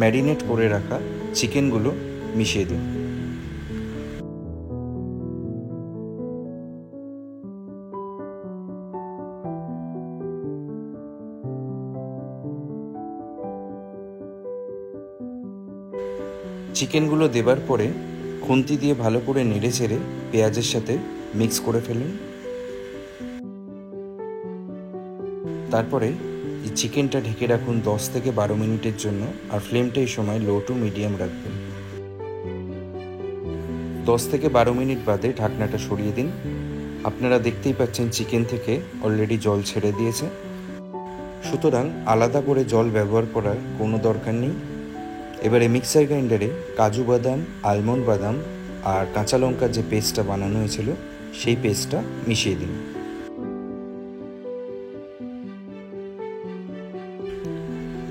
Speaker 1: ম্যারিনেট করে রাখা চিকেনগুলো মিশিয়ে দিন। চিকেনগুলো দেবার পরে খুন্তি দিয়ে ভালো করে নেড়ে চেড়ে পেঁয়াজের সাথে মিক্স করে ফেলুন। তারপরে এই চিকেনটা ঢেকে রাখুন 10 থেকে 12 মিনিটের জন্য, আর ফ্লেমটা এই সময় লো টু মিডিয়াম রাখবেন। 10 থেকে 12 মিনিট বাদে ঢাকনাটা সরিয়ে দিন। আপনারা দেখতেই পাচ্ছেন চিকেন থেকে অলরেডি জল ছেড়ে দিয়েছে, সুতরাং আলাদা করে জল ব্যবহার করার কোনো দরকার নেই। এবারে মিক্সার গ্রাইন্ডারে কাজু বাদাম, আলমন্ড বাদাম আর কাঁচা লঙ্কার যে পেস্টটা বানানো হয়েছিল সেই পেস্টটা মিশিয়ে দিন।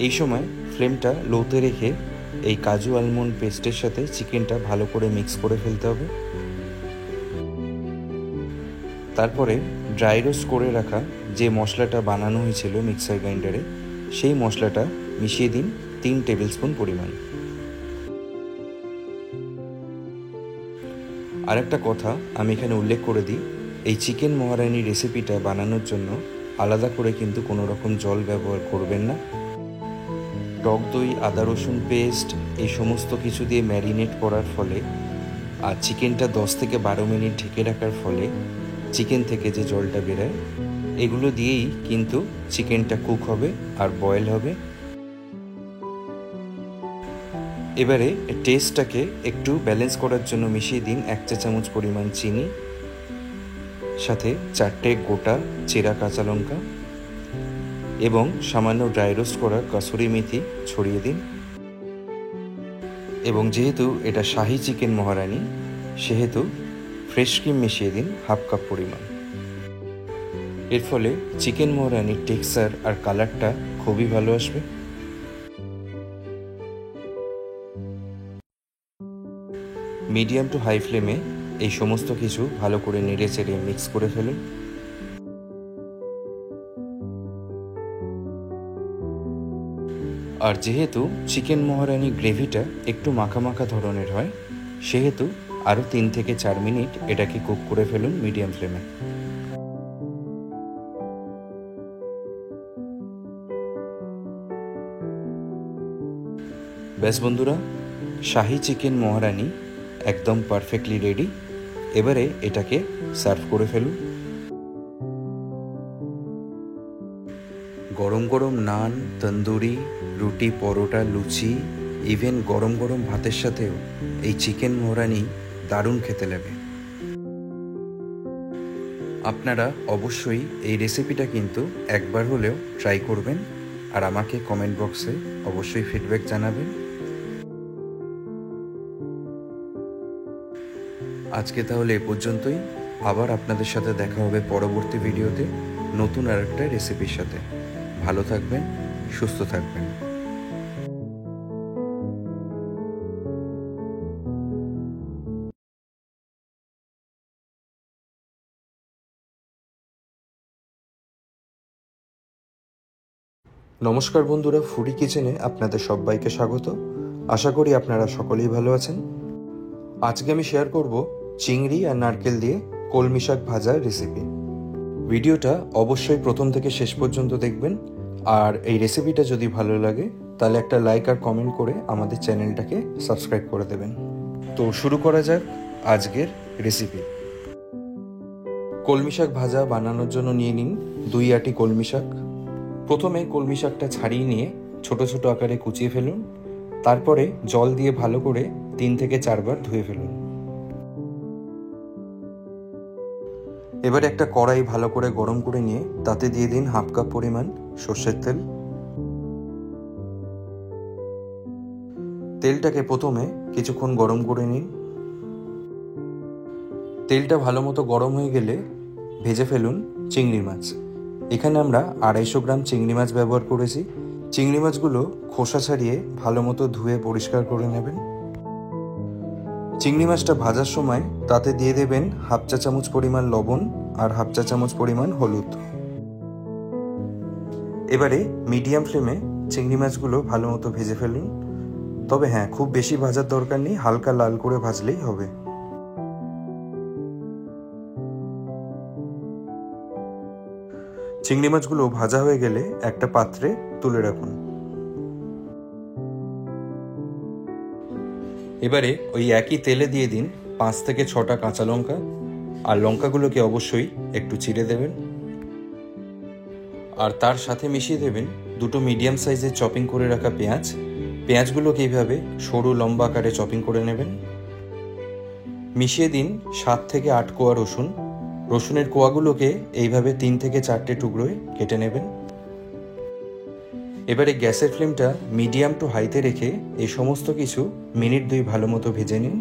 Speaker 1: এই সময় ফ্লেমটা লোতে রেখে এই কাজু আলমন্ড পেস্টের সাথে চিকেনটা ভালো করে মিক্স করে ফেলতে হবে। তারপরে ড্রাই রোস্ট করে রাখা যে মশলাটা বানানো হয়েছিল মিক্সার গ্রাইন্ডারে সেই মশলাটা মিশিয়ে দিন 3 টেবিল স্পুন পরিমাণ। আর একটা কথা আমি এখানে উল্লেখ করে দিই, এই চিকেন মহারানি রেসিপিটা বানানোর জন্য আলাদা করে কিন্তু কোনো রকম জল ব্যবহার করবেন না। টক দই, আদা রসুন পেস্ট এই সমস্ত কিছু দিয়ে ম্যারিনেট করার ফলে আর চিকেনটা 10 থেকে 12 মিনিট ঢেকে রাখার ফলে চিকেন থেকে যে জলটা বেরোয় এগুলো দিয়েই কিন্তু চিকেনটা কুক হবে আর বয়েল হবে। এবারে টেস্টটাকে একটু ব্যালেন্স করার জন্য মিশিয়ে দিন 1 চা চামচ পরিমাণ চিনি, সাথে 4টে গোটা চেরা কাঁচা লঙ্কা এবং সামান্য ড্রাই রোস্ট করা কাসুরি মেথি ছড়িয়ে দিন। এবং যেহেতু এটা শাহি চিকেন মহারানি সেহেতু ফ্রেশ ক্রিম মিশিয়ে দিন 1/2 কাপ পরিমাণ। এর ফলে চিকেন মহারানির টেক্সচার আর কালারটা খুবই ভালো আসবে। মিডিয়াম টু হাই ফ্লেমে এই সমস্ত কিছু ভালো করে নেড়ে চেড়ে মিক্স করে ফেলুন। আর যেহেতু চিকেন মহারানি গ্রেভিটা একটু মাখা মাখা ধরনের হয় সেহেতু আরও 3 থেকে 4 মিনিট এটাকে কুক করে ফেলুন মিডিয়াম ফ্লেমে। ব্যাস বন্ধুরা, শাহি চিকেন মহারানি একদম পারফেক্টলি রেডি। এবারে এটাকে সার্ভ করে ফেলুন। গরম গরম নান, তন্দুরি, রুটি, পরোটা, লুচি, ইভেন গরম গরম ভাতের সাথেও এই চিকেন মহারানি দারুণ খেতে লাগে। আপনারা অবশ্যই এই রেসিপিটা কিন্তু একবার হলেও ট্রাই করবেন আর আমাকে কমেন্ট বক্সে অবশ্যই ফিডব্যাক জানাবেন। আজকে তাহলে এ পর্যন্তই। আবার আপনাদের সাথে দেখা হবে পরবর্তী ভিডিওতে নতুন আর একটা রেসিপির সাথে। ভালো থাকবেন, সুস্থ থাকবেন। নমস্কার বন্ধুরা, ফুডি কিচেনে আপনাদের সবাইকে স্বাগত। আশা করি আপনারা সকলেই ভালো আছেন। আজকে আমি শেয়ার করব চিংড়ি আর নারকেল দিয়ে কলমি শাক ভাজার রেসিপি। ভিডিওটা অবশ্যই প্রথম থেকে শেষ পর্যন্ত দেখবেন, আর এই রেসিপিটা যদি ভালো লাগে তাহলে একটা লাইক আর কমেন্ট করে আমাদের চ্যানেলটাকে সাবস্ক্রাইব করে দেবেন। তো শুরু করা যাক আজকের রেসিপি। কলমি শাক ভাজা বানানোর জন্য নিয়ে নিন 2 আঁটি কলমি শাক। প্রথমে কলমি শাকটা ছাড়িয়ে নিয়ে ছোট ছোট আকারে কুচিয়ে ফেলুন। তারপরে জল দিয়ে ভালো করে 3 থেকে 4 বার ধুয়ে ফেলুন। এবার একটা কড়াই ভালো করে গরম করে নিয়ে তাতে দিয়ে দিন 1/2 কাপ পরিমাণ সর্ষের তেল। তেলটাকে প্রথমে কিছুক্ষণ গরম করে নিন। তেলটা ভালো মতো গরম হয়ে গেলে ভেজে ফেলুন চিংড়ি মাছ। এখানে আমরা 250 গ্রাম চিংড়ি মাছ ব্যবহার করেছি। চিংড়ি মাছগুলো খোসা ছাড়িয়ে ভালো মতো ধুয়ে পরিষ্কার করে নেবেন। চিংড়ি মাছটা ভাজার সময় তাতে দিয়ে দেবেন 1/2 চা চামচ পরিমাণ লবণ আর 1/2 চা চামচ পরিমাণ হলুদ। এবারে মিডিয়াম ফ্লেমে চিংড়ি মাছগুলো ভালো মতো ভেজে ফেলুন। তবে হ্যাঁ, খুব বেশি ভাজার দরকার নেই, হালকা লাল করে ভাজলেই হবে। চিংড়ি মাছগুলো ভাজা হয়ে গেলে একটা পাত্রে তুলে রাখুন। এবারে ওই একই তেলে দিয়ে দিন 5 থেকে 6টা কাঁচা লঙ্কা, আর লঙ্কাগুলোকে অবশ্যই একটু চিড়ে দেবেন। আর তার সাথে মিশিয়ে দেবেন 2টো মিডিয়াম সাইজের চপিং করে রাখা পেঁয়াজ। পেঁয়াজগুলোকে এইভাবে সরু লম্বা আকারে চপিং করে নেবেন। মিশিয়ে দিন 7 থেকে 8 কোয়া রসুন। রসুনের কোয়াগুলোকে এইভাবে 3 থেকে 4টে টুকরোয় কেটে নেবেন। এবারে গ্যাসের ফ্লেমটা মিডিয়াম টু হাইতে রেখে এই সমস্ত কিছু মিনিট 2 ভালো মতো ভেজে নিন।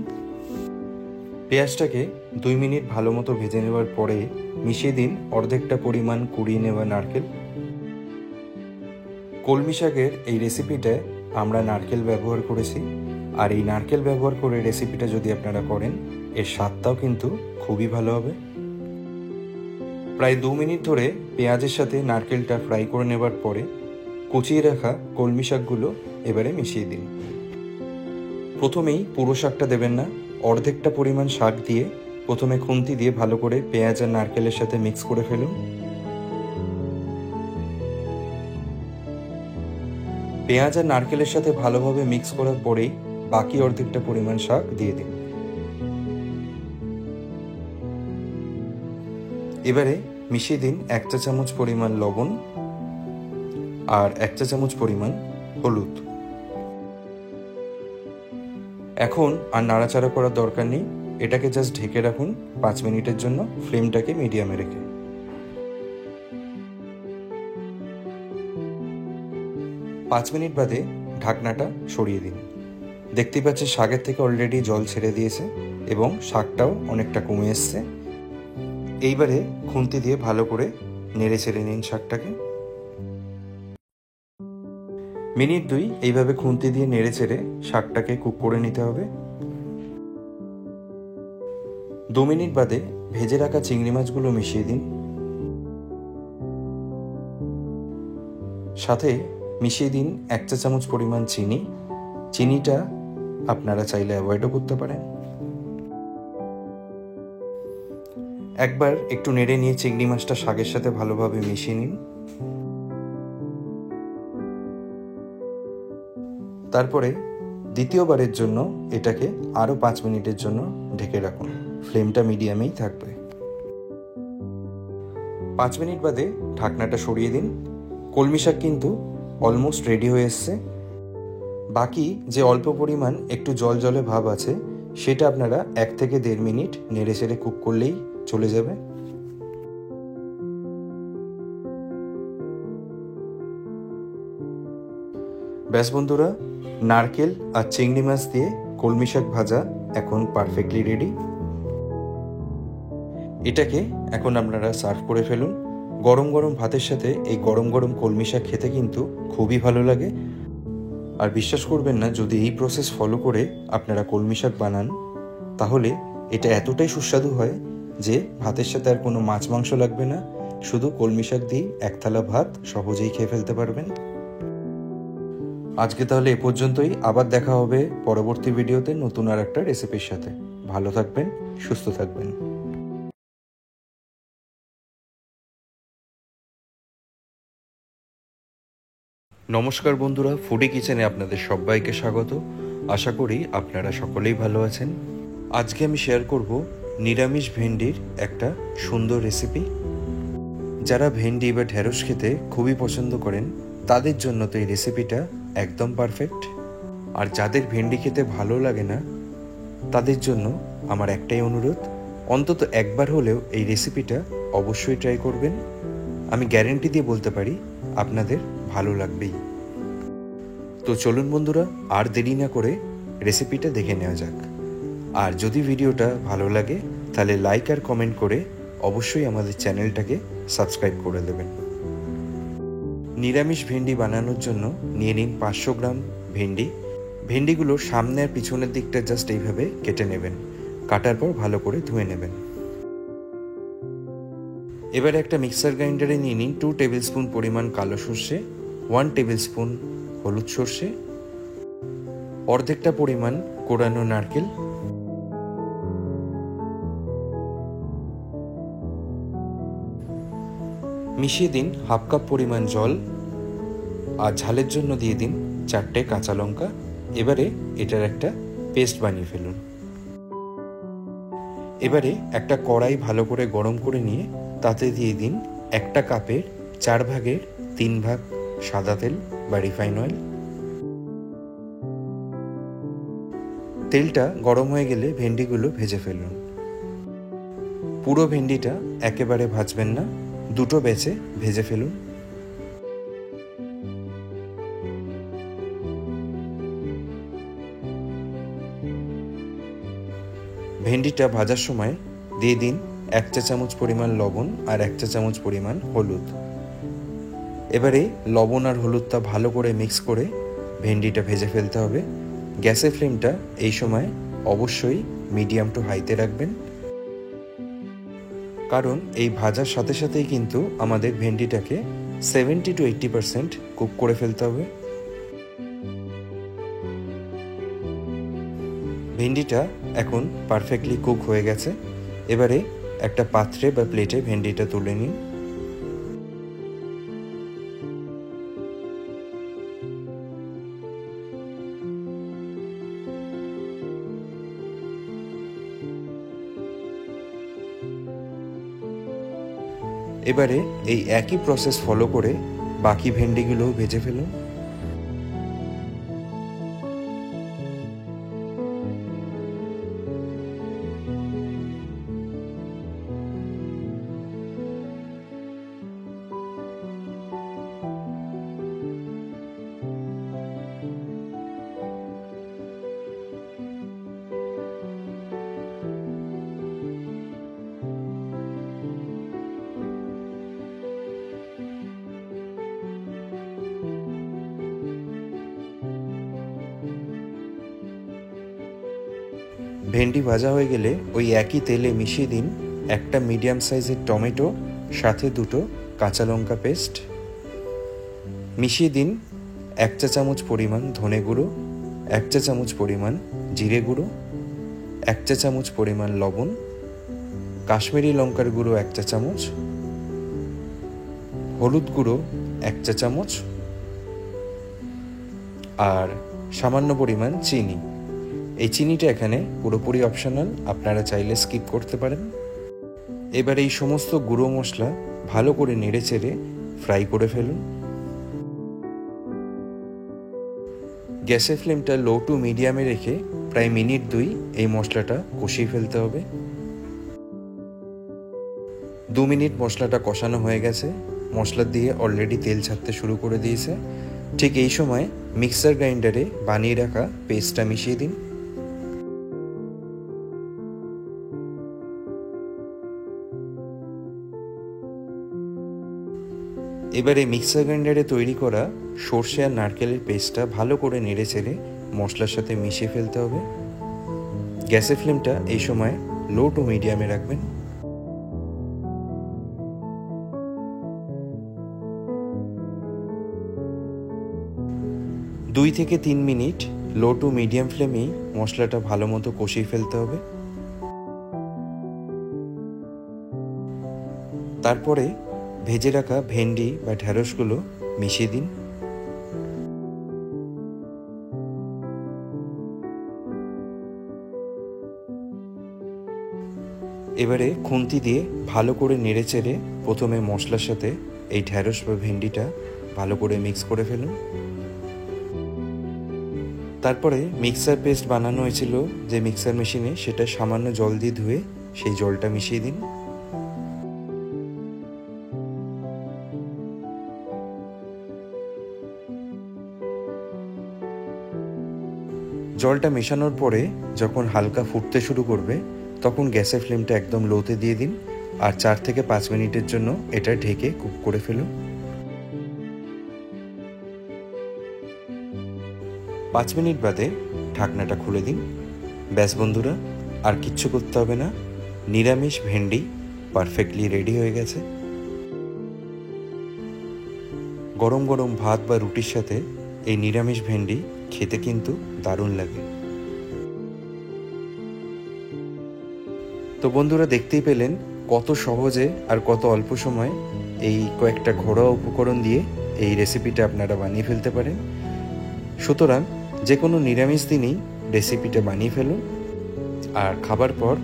Speaker 1: পেঁয়াজটাকে 2 মিনিট ভালো মতো ভেজে নেওয়ার পরে মিশিয়ে দিন অর্ধেকটা পরিমাণ কুড়িয়ে নেওয়া নারকেল। কলমি শাকের এই রেসিপিটায় আমরা নারকেল ব্যবহার করেছি, আর এই নারকেল ব্যবহার করে রেসিপিটা যদি আপনারা করেন এর স্বাদটাও কিন্তু খুবই ভালো হবে। প্রায় 2 মিনিট ধরে পেঁয়াজের সাথে নারকেলটা ফ্রাই করে নেবার পরে কুচিয়ে রাখা কলমি শাকগুলো এবারে মিশিয়ে দিন। প্রথমেই পুরো শাকটা দেবেন না, অর্ধেকটা পরিমাণ শাক দিয়ে প্রথমে খুন্তি দিয়ে ভালো করে পেঁয়াজ আর নারকেলের সাথে মিক্স করে ফেলুন। পেঁয়াজ আর নারকেলের সাথে ভালোভাবে মিক্স করার পরেই বাকি অর্ধেকটা পরিমাণ শাক দিয়ে দিন। এবারে মিশিয়ে দিন 1 চা চামচ পরিমাণ লবণ আর 1 চা চামচ পরিমাণ হলুদ। এখন আর নাড়াচাড়া করার দরকার নেই, এটাকে জাস্ট ঢেকে রাখুন 5 মিনিটের জন্য, ফ্লেমটাকে মিডিয়ামে রেখে। 5 মিনিট বাদে ঢাকনাটা সরিয়ে দিন। দেখতেই পাচ্ছেন শাকের থেকে অলরেডি জল ছেড়ে দিয়েছে এবং শাকটাও অনেকটা কমে এসছে। এইবারে খুন্তি দিয়ে ভালো করে নেড়ে ছেড়ে নিন শাকটাকে। মিনিট 2 এইভাবে খুন্তি দিয়ে নেড়ে ছেড়ে শাকটাকে কুক করে নিতে হবে। 2 মিনিট বাদে ভেজে রাখা চিংড়ি মাছগুলো মিশিয়ে দিন। সাথে মিশিয়ে দিন 1 চা চামচ পরিমাণ চিনি। চিনিটা আপনারা চাইলে অ্যাভয়েডও করতে পারেন। একবার একটু নেড়ে নিয়ে চিংড়ি মাছটা শাকের সাথে ভালোভাবে মিশিয়ে নিন। তারপরে দ্বিতীয়বারের জন্য এটাকে আরও 5 মিনিটের জন্য ঢেকে রাখুন, ফ্লেমটা মিডিয়ামেই থাকবে। 5 মিনিট বাদে ঢাকনাটা সরিয়ে দিন। কলমি শাক কিন্তু অলমোস্ট রেডি হয়ে এসছে। বাকি যে অল্প পরিমাণ একটু জল জলে ভাব আছে সেটা আপনারা 1 থেকে 1.5 মিনিট নেড়ে চেড়ে কুক করলেই চলে যাবে। ব্যাস বন্ধুরা, নারকেল আর চিংড়ি মাছ দিয়ে কলমি শাক ভাজা এখন পারফেক্টলি রেডি। এটাকে এখন আপনারা সার্ভ করে ফেলুন। গরম গরম ভাতের সাথে এই গরম গরম কলমি শাক খেতে কিন্তু খুবই ভালো লাগে। আর বিশ্বাস করবেন না, যদি এই প্রসেস ফলো করে আপনারা কলমি শাক বানান তাহলে এটা এতটাই সুস্বাদু হয় যে ভাতের সাথে আর কোনো মাছ মাংস লাগবে না, শুধু কলমি শাক দিয়ে 1 থালা ভাত সহজেই খেয়ে ফেলতে পারবেন। আজকে তাহলে এ পর্যন্তই। আবার দেখা হবে পরবর্তী ভিডিওতে নতুন আর একটা রেসিপির সাথে। ভালো থাকবেন, সুস্থ থাকবেন। নমস্কার বন্ধুরা, ফুডি কিচেনে আপনাদের সবাইকে স্বাগত। আশা করি আপনারা সকলেই ভালো আছেন। আজকে আমি শেয়ার করব নিরামিষ ভেন্ডির একটা সুন্দর রেসিপি। যারা ভেন্ডি বা ঢেঁড়স খেতে খুবই পছন্দ করেন তাদের জন্য তো এই রেসিপিটা একদম পারফেক্ট। আর যাদের ভেন্ডি খেতে ভালো লাগে না তাদের জন্য আমার একটাই অনুরোধ, অন্তত একবার হলেও এই রেসিপিটা অবশ্যই ট্রাই করবেন। আমি গ্যারেন্টি দিয়ে বলতে পারি আপনাদের ভালো লাগবেই। তো চলুন বন্ধুরা, আর দেরি না করে রেসিপিটা দেখে নেওয়া যাক। আর যদি ভিডিওটা ভালো লাগে তাহলে লাইক আর কমেন্ট করে অবশ্যই আমাদের চ্যানেলটাকে সাবস্ক্রাইব করে দেবেন। নিরামিষ ভেন্ডি বানানোর জন্য নিয়ে নিন 500 গ্রাম ভেন্ডি। ভেন্ডিগুলোর সামনে আর পিছনের দিকটা জাস্ট এইভাবে কেটে নেবেন। কাটার পর ভালো করে ধুয়ে নেবেন। এবারে একটা মিক্সার গ্রাইন্ডারে নিয়ে নিন 2 টেবিল স্পুন পরিমাণ কালো সর্ষে, 1 টেবিল স্পুন হলুদ সর্ষে, অর্ধেকটা পরিমাণ কোড়ানো নারকেল, মিশিয়ে দিন 1/2 কাপ পরিমাণ জল, আর ঝালের জন্য দিয়ে দিন 4টে কাঁচা লঙ্কা। এবারে এটার একটা পেস্ট বানিয়ে ফেলুন। এবারে একটা কড়াই ভালো করে গরম করে নিয়ে তাতে দিয়ে দিন 1 কাপের 4 ভাগের 3 ভাগ সাদা তেল বা রিফাইন অয়েল। তেলটা গরম হয়ে গেলে ভেন্ডিগুলো ভেজে ফেলুন। পুরো ভেন্ডিটা একেবারে ভাজবেন না, দুটো ব্যাচে ভেজে ফেলুন। ভেন্ডিটা ভাজার সময় দিয়ে দিন 1 চা চামচ পরিমাণ লবণ আর 1 চা চামচ পরিমাণ হলুদ। এবারে লবণ আর হলুদটা ভালো করে মিক্স করে ভেন্ডিটা ভেজে ফেলতে হবে। গ্যাসের ফ্লেমটা এই সময় অবশ্যই মিডিয়াম টু হাইতে রাখবেন, কারণ এই ভাজার সাথে সাথেই কিন্তু আমাদের ভেন্ডিটাকে 70 to 80% কুক করে ফেলতে হবে। ভেন্ডিটা এখন পারফেক্টলি কুক হয়ে গেছে। এবারে একটা পাত্রে বা প্লেটে ভেন্ডিটা তুলে নিন। এবারে এই একই প্রসেস ফলো করে বাকি ভেন্ডিগুলোও ভেজে ফেলুন। ভেন্ডি ভাজা হয়ে গেলে ওই একই তেলে মিশিয়ে দিন একটা মিডিয়াম সাইজের টমেটো, সাথে 2টো কাঁচা লঙ্কা পেস্ট। মিশিয়ে দিন 1 চা চামচ পরিমাণ ধনে গুঁড়ো, 1 চা চামচ পরিমাণ জিরে গুঁড়ো, 1 চা চামচ পরিমাণ লবণ, কাশ্মীরি লঙ্কার গুঁড়ো 1 চা চামচ, হলুদ গুঁড়ো 1 চা চামচ আর সামান্য পরিমাণ চিনি। এই চিনিটা এখানে পুরোপুরি অপশনাল, আপনারা চাইলে স্কিপ করতে পারেন। এবার এই সমস্ত গুঁড়ো মশলা ভালো করে নেড়ে চেড়ে ফ্রাই করে ফেলুন। গ্যাসের ফ্লেমটা লো টু মিডিয়ামে রেখে প্রায় মিনিট 2 এই মশলাটা কষিয়ে ফেলতে হবে। 2 মিনিট মশলাটা কষানো হয়ে গেছে, মশলা দিয়ে অলরেডি তেল ছাড়তে শুরু করে দিয়েছে। ঠিক এই সময় মিক্সার গ্রাইন্ডারে বানিয়ে রাখা পেস্টটা মিশিয়ে দিন। এবারে মিক্সার গ্রাইন্ডারে তৈরি করা সর্ষে আর নারকেলের পেস্টটা ভালো করে নেড়ে চেড়ে মশলার সাথে মিশিয়ে ফেলতে হবে। গ্যাসের ফ্লেমটা এই সময় লো টু মিডিয়ামে রাখবেন। দুই থেকে 3 মিনিট লো টু মিডিয়াম ফ্লেমেই মশলাটা ভালো মতো কষিয়ে ফেলতে হবে। তারপরে ভেজে রাখা ভেন্ডি বা ঢ্যাঁড়সগুলো মিশিয়ে দিন। এবারে খুন্তি দিয়ে ভালো করে নেড়ে চেড়ে প্রথমে মশলার সাথে এই ঢ্যাঁড়স বা ভেন্ডিটা ভালো করে মিক্স করে ফেলুন। তারপরে মিক্সার পেস্ট বানানো হয়েছিল যে মিক্সার মেশিনে, সেটা সামান্য জল দিয়ে ধুয়ে সেই জলটা মিশিয়ে দিন। জলটা মেশানোর পরে যখন হালকা ফুটতে শুরু করবে তখন গ্যাসের ফ্লেমটা একদম লোতে দিয়ে দিন আর 4 থেকে 5 মিনিটের জন্য এটা ঢেকে কুক করে ফেলুন। 5 মিনিট বাদে ঢাকনাটা খুলে দিন। ব্যাস বন্ধুরা, আর কিচ্ছু করতে হবে না, নিরামিষ ভেন্ডি পারফেক্টলি রেডি হয়ে গেছে। গরম গরম ভাত বা রুটির সাথে এই নিরামিষ ভেন্ডি খেতে কিন্তু দারুণ লাগে। তো বন্ধুরা, দেখতেই পেলেন কত সহজে আর কত অল্প সময় এই কয়েকটা ঘরোয়া উপকরণ দিয়ে এই রেসিপিটা আপনারা বানিয়ে ফেলতে পারেন। সুতরাং যে কোনো নিরামিষ দিনই রেসিপিটা বানিয়ে ফেলুন আর খাবার পর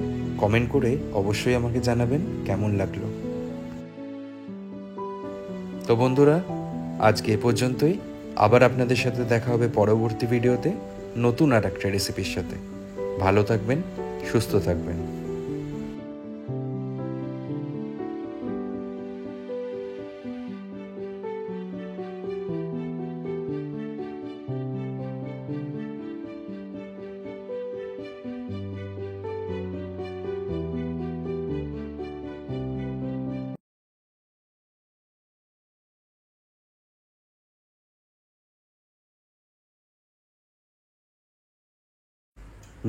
Speaker 1: কমেন্ট করে অবশ্যই আমাকে জানাবেন কেমন লাগলো। তো বন্ধুরা, আজকে এ পর্যন্তই। আবার আপনাদের সাথে দেখা হবে পরবর্তী ভিডিওতে নতুন আর একটা রেসিপির সাথে। ভালো থাকবেন, সুস্থ থাকবেন।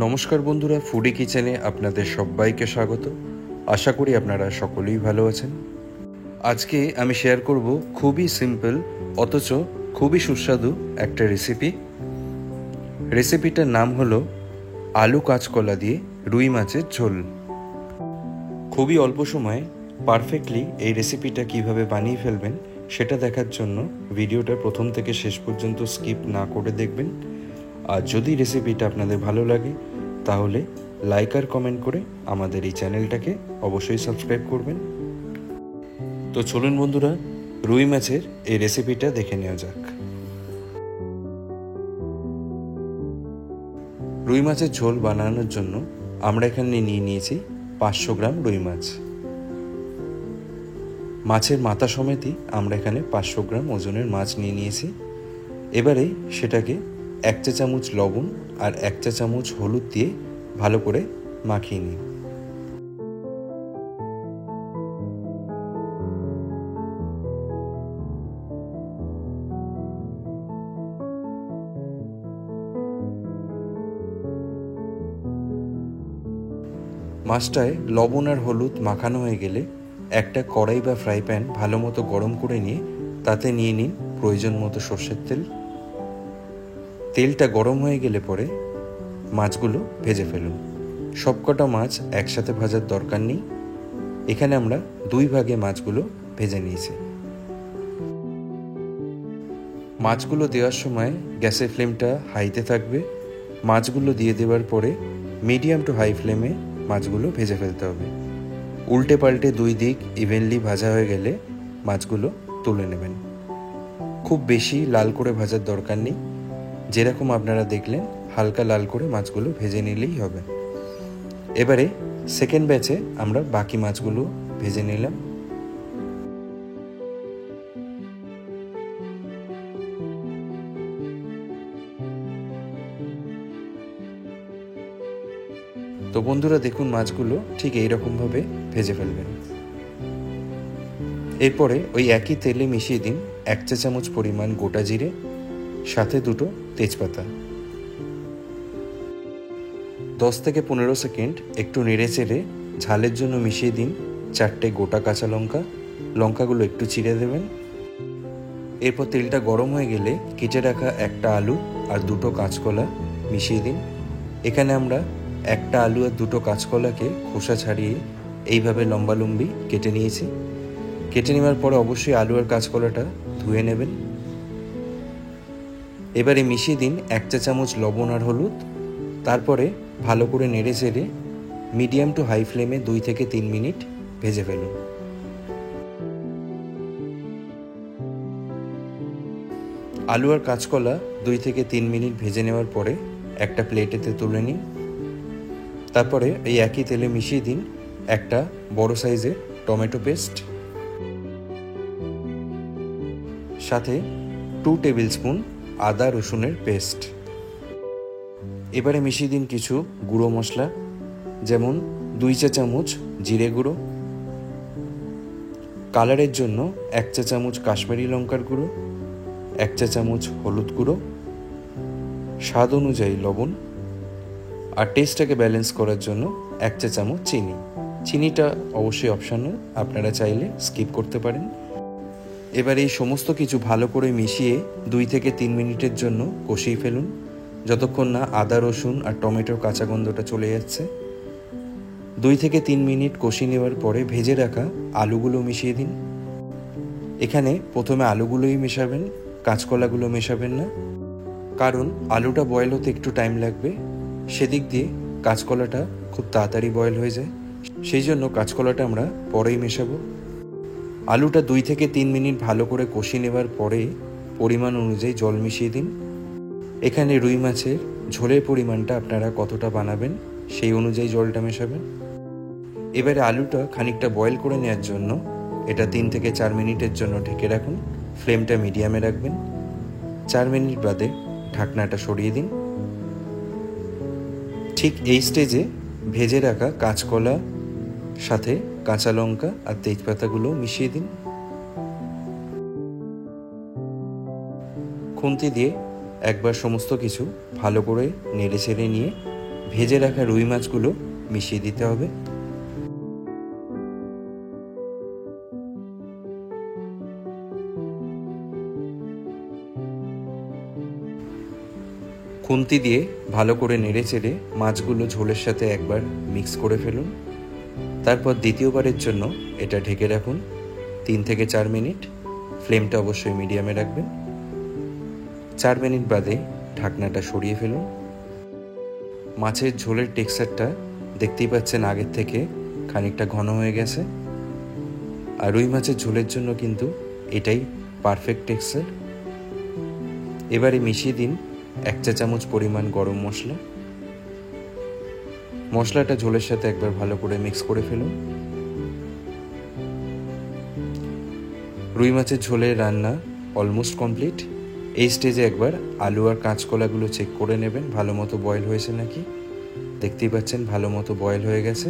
Speaker 1: নমস্কার বন্ধুরা, ফুডি কিচেনে আপনাদের সবাইকে স্বাগত। আশা করি আপনারা সকলেই ভালো আছেন। আজকে আমি শেয়ার করব খুবই সিম্পল অথচ খুবই সুস্বাদু একটা রেসিপি। রেসিপিটার নাম হলো আলু কাঁচকলা দিয়ে রুই মাছের ঝোল। খুবই অল্প সময়ে পারফেক্টলি এই রেসিপিটা কিভাবে বানিয়ে ফেলবেন সেটা দেখার জন্য ভিডিওটা প্রথম থেকে শেষ পর্যন্ত স্কিপ না করে দেখবেন। আর যদি রেসিপিটা আপনাদের ভালো লাগে তাহলে লাইক আর কমেন্ট করে আমাদের এই চ্যানেলটাকে অবশ্যই সাবস্ক্রাইব করবেন। তো চলুন বন্ধুরা, রুই মাছের এই রেসিপিটা দেখে নেওয়া যাক। রুই মাছের ঝোল বানানোর জন্য আমরা এখানে নিয়ে নিয়েছি 500 গ্রাম রুই মাছ। মাছের মাথা সমেতই আমরা এখানে 500 গ্রাম ওজনের মাছ নিয়ে নিয়েছি। এবারে সেটাকে 1 চা চামচ লবণ আর 1 চা চামচ হলুদ দিয়ে ভালো করে মাখিয়ে নিই। মাছটায় লবণ আর হলুদ মাখানো হয়ে গেলে একটা কড়াই বা ফ্রাই প্যান ভালো মতো গরম করে নিয়ে তাতে নিয়ে নিন প্রয়োজন মতো সর্ষের তেল। তেলটা গরম হয়ে গেলে পরে মাছগুলো ভেজে ফেলুন। সবকটা মাছ একসাথে ভাজার দরকার নেই, এখানে আমরা 2 ভাগে মাছগুলো ভেজে নিয়েছি। মাছগুলো দেওয়ার সময় গ্যাসের ফ্লেমটা হাইতে থাকবে। মাছগুলো দিয়ে দেওয়ার পরে মিডিয়াম টু হাই ফ্লেমে মাছগুলো ভেজে ফেলতে হবে। উল্টে পাল্টে 2 দিক ইভেনলি ভাজা হয়ে গেলে মাছগুলো তুলে নেবেন। খুব বেশি লাল করে ভাজার দরকার নেই, যেরকম আপনারা দেখলেন হালকা লাল করে মাছগুলো ভেজে নিলেই হবে। এবারে সেকেন্ড ব্যাচে আমরা বাকি মাছগুলো ভেজে নিলাম। তো বন্ধুরা দেখুন, মাছগুলো ঠিক এইরকমভাবে ভেজে ফেলবেন। এরপরে ওই একই তেলে মিশিয়ে দিন 1 চা চামচ পরিমাণ গোটা জিরে, সাথে 2টো তেজপাতা। 10 থেকে 15 সেকেন্ড একটু নেড়ে চেড়ে ঝালের জন্য মিশিয়ে দিন 4টে গোটা কাঁচা লঙ্কা। লঙ্কাগুলো একটু চিড়ে দেবেন। এরপর তেলটা গরম হয়ে গেলে কেটে রাখা একটা আলু আর 2টো কাঁচকলা মিশিয়ে দিন। এখানে আমরা একটা আলু আর 2টো কাঁচকলাকে খোসা ছাড়িয়ে এইভাবে লম্বালম্বি কেটে নিয়েছি। কেটে নেওয়ার পরে অবশ্যই আলু আর কাঁচকলাটা ধুয়ে নেবেন। এবারে মিশিয়ে দিন 1 চা চামচ লবণ আর হলুদ। তারপরে ভালো করে নেড়ে চেড়ে মিডিয়াম টু হাই ফ্লেমে 2 থেকে 3 মিনিট ভেজে ফেলুন। আলু আর কাঁচকলা 2 থেকে 3 মিনিট ভেজে নেওয়ার পরে একটা প্লেটেতে তুলে নিন। তারপরে এই একই তেলে মিশিয়ে দিন একটা বড় সাইজের টমেটো পেস্ট, সাথে 2 টেবিল স্পুন আদা রসুনের পেস্ট। এবারে মিশিয়ে দিন কিছু গুঁড়ো মশলা, যেমন 2 চা চামচ জিরে গুঁড়ো, কালারের জন্য 1 চা চামচ কাশ্মীরি লঙ্কার গুঁড়ো, 1 চা চামচ হলুদ গুঁড়ো, স্বাদ অনুযায়ী লবণ, আর টেস্টটাকে ব্যালেন্স করার জন্য 1 চা চামচ চিনি। চিনিটা অবশ্যই অপশনাল, আপনারা চাইলে স্কিপ করতে পারেন। এবার এই সমস্ত কিছু ভালো করে মিশিয়ে 2 থেকে 3 মিনিটের জন্য কষিয়ে ফেলুন, যতক্ষণ না আদা রসুন আর টমেটোর কাঁচা গন্ধটা চলে যাচ্ছে। 2 থেকে 3 মিনিট কষিয়ে নেওয়ার পরে ভেজে রাখা আলুগুলো মিশিয়ে দিন। এখানে প্রথমে আলুগুলোই মেশাবেন, কাঁচকলাগুলো মেশাবেন না, কারণ আলুটা বয়েল হতে একটু টাইম লাগবে। সেদিক দিয়ে কাঁচকলাটা খুব তাড়াতাড়ি বয়েল হয়ে যায়, সেই জন্য কাঁচকলাটা আমরা পরেই মেশাবো। আলুটা 2 থেকে 3 মিনিট ভালো করে কষিয়ে নেবার পরে পরিমাণ অনুযায়ী জল মিশিয়ে দিন। এখানে রুই মাছের ঝোলের পরিমাণটা আপনারা কতটা বানাবেন সেই অনুযায়ী জলটা মেশাবেন। এবারে আলুটা খানিকটা বয়েল করে নেওয়ার জন্য এটা 3 থেকে 4 মিনিটের জন্য ঢেকে রাখুন। ফ্লেমটা মিডিয়ামে রাখবেন। 4 মিনিট বাদে ঢাকনাটা সরিয়ে দিন। ঠিক এই স্টেজে ভেজে রাখা কাঁচকলা সাথে কাঁচা লঙ্কা আর তেজপাতাগুলো মিশিয়ে দিন। খুন্তি দিয়ে একবার সমস্ত কিছু ভালো করে নেড়ে ছেড়ে নিয়ে ভেজে রাখা রুই মাছগুলো মিশিয়ে দিতে হবে। খুন্তি দিয়ে ভালো করে নেড়ে চেড়ে মাছগুলো ঝোলের সাথে একবার মিক্স করে ফেলুন। তারপর দ্বিতীয়বারের জন্য এটা ঢেকে রাখুন 3 থেকে 4 মিনিট। ফ্লেমটা অবশ্যই মিডিয়ামে রাখবেন। 4 মিনিট বাদে ঢাকনাটা সরিয়ে ফেলুন। মাছের ঝোলের টেক্সচারটা দেখতেই পাচ্ছেন আগের থেকে খানিকটা ঘন হয়ে গেছে, আর রুই মাছের ঝোলের জন্য কিন্তু এটাই পারফেক্ট টেক্সচার। এবারে মিশিয়ে দিন 1 চা চামচ পরিমাণ গরম মশলা। মশলাটা ঝোলের সাথে একবার ভালো করে মিক্স করে ফেলুন। রুই মাছের ঝোলের রান্না অলমোস্ট কমপ্লিট। এই স্টেজে একবার আলু আর কাঁচকলাগুলো চেক করে নেবেন ভালো মতো বয়েল হয়েছে নাকি। দেখতেই পাচ্ছেন ভালো মতো বয়েল হয়ে গেছে।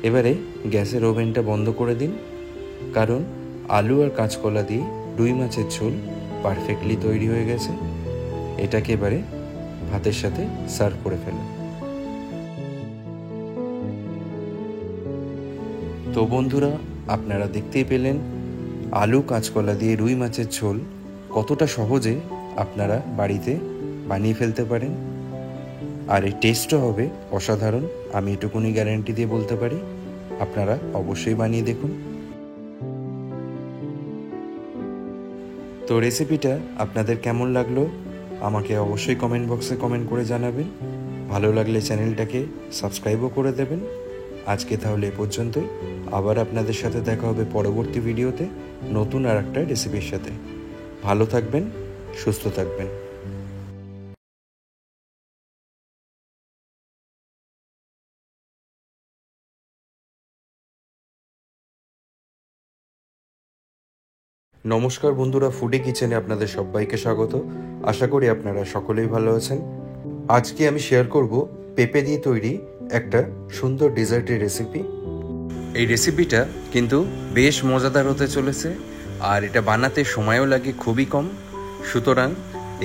Speaker 1: এবারে গ্যাসের ওভেনটা বন্ধ করে দিন, কারণ আলু আর কাঁচকলা দিয়ে রুই মাছের ঝোল পারফেক্টলি তৈরি হয়ে গেছে। এটাকে এবারে ভাতের সাথে সার্ভ করে ফেলুন। তো বন্ধুরা, আপনারা দেখতেই পেলেন আলু কাঁচকলা দিয়ে রুই মাছের ঝোল কতটা সহজে আপনারা বাড়িতে বানিয়ে ফেলতে পারেন, আর এই টেস্টও হবে অসাধারণ। আমি এটুকুনি গ্যারান্টি দিয়ে বলতে পারি, আপনারা অবশ্যই বানিয়ে দেখুন। তো রেসিপিটা আপনাদের কেমন লাগলো আমাকে অবশ্যই কমেন্ট বক্সে কমেন্ট করে জানাবেন। ভালো লাগলে চ্যানেলটাকে সাবস্ক্রাইবও করে দেবেন। আজকে তাহলে এ পর্যন্তই। আবার আপনাদের সাথে দেখা হবে পরবর্তী ভিডিওতে নতুন আর একটা রেসিপির সাথে। ভালো থাকবেন, সুস্থ থাকবেন। নমস্কার বন্ধুরা, ফুডি কিচেনে আপনাদের সবাইকে স্বাগত। আশা করি আপনারা সকলেই ভালো আছেন। আজকে আমি শেয়ার করব পেঁপে দিয়ে তৈরি একটা সুন্দর ডেজার্টের রেসিপি। এই রেসিপিটা কিন্তু বেশ মজাদার হতে চলেছে, আর এটা বানাতে সময়ও লাগে খুবই কম। সুতরাং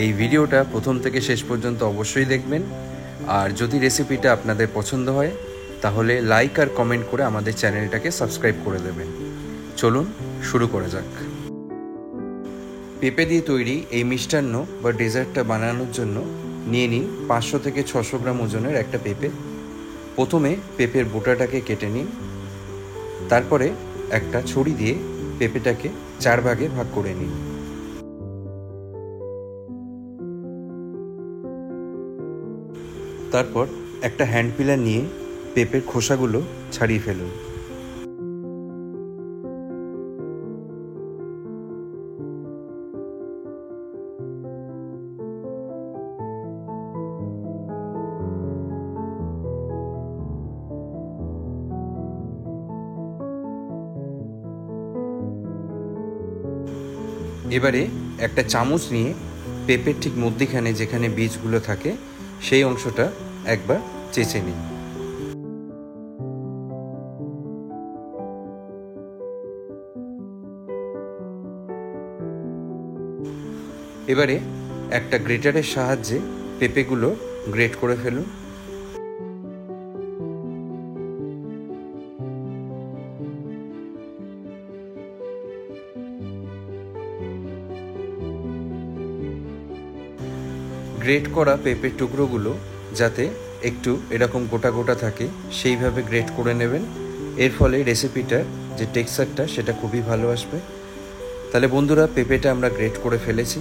Speaker 1: এই ভিডিওটা প্রথম থেকে শেষ পর্যন্ত অবশ্যই দেখবেন। আর যদি রেসিপিটা আপনাদের পছন্দ হয় তাহলে লাইক আর কমেন্ট করে আমাদের চ্যানেলটাকে সাবস্ক্রাইব করে দেবেন। চলুন শুরু করা যাক। পেঁপে দিয়ে তৈরি এই মিষ্টান্ন বা ডেজার্টটা বানানোর জন্য নিয়ে নিন 500 থেকে 600 গ্রাম ওজনের একটা পেঁপে। প্রথমে পেঁপের বোটাটাকে কেটে নিন। তারপরে একটা ছুরি দিয়ে পেঁপেটাকে 4 ভাগে ভাগ করে নিন। তারপর একটা হ্যান্ড পিলার নিয়ে পেঁপের খোসাগুলো ছাড়িয়ে ফেলুন। এবারে একটা চামচ নিয়ে পেঁপের ঠিক মধ্যিখানে যেখানে বীজগুলো থাকে সেই অংশটা একবার চেঁচে নিন। এবারে একটা গ্রেটারের সাহায্যে পেঁপেগুলো গ্রেট করে ফেলুন। গ্রেট করা পেঁপের টুকরোগুলো যাতে একটু এরকম গোটা গোটা থাকে সেইভাবে গ্রেট করে নেবেন। এর ফলে রেসিপিটার যে টেক্সচারটা সেটা খুবই ভালো আসবে। তাহলে বন্ধুরা, পেঁপেটা আমরা গ্রেট করে ফেলেছি।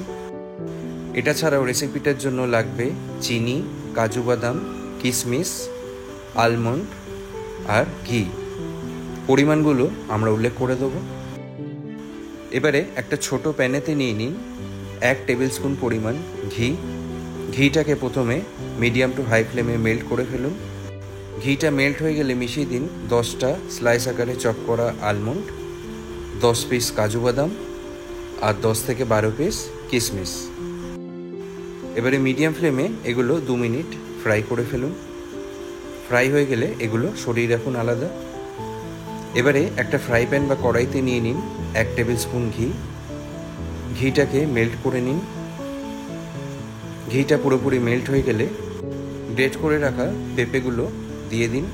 Speaker 1: এটা ছাড়াও রেসিপিটার জন্য লাগবে চিনি, কাজু বাদাম, কিশমিশ, আলমন্ড আর ঘি। পরিমাণগুলো আমরা উল্লেখ করে দেবো। এবারে একটা ছোট প্যানেতে নিয়ে নিন 1 টেবিল স্পুন পরিমাণ ঘি। ঘিটাকে প্রথমে মিডিয়াম টু হাই ফ্লেমে মেল্ট করে ফেলুন। ঘিটা মেল্ট হয়ে গেলে মিশিয়ে দিন 10টা স্লাইস আকারে চপ করা আলমন্ড, 10 পিস কাজু বাদাম আর 10 থেকে 12 পিস কিশমিশ। এবারে মিডিয়াম ফ্লেমে এগুলো 2 মিনিট ফ্রাই করে ফেলুন। ফ্রাই হয়ে গেলে এগুলো সরিয়ে রাখুন আলাদা। এবারে একটা ফ্রাই প্যান বা কড়াইতে নিয়ে নিন 1 টেবিল স্পুন ঘি। ঘিটাকে মেল্ট করে নিন। ঘিটা পুরোপুরি মেল্ট হয়ে গেলে গ্রেট করে রাখা পেঁপেগুলো দিয়ে দিন।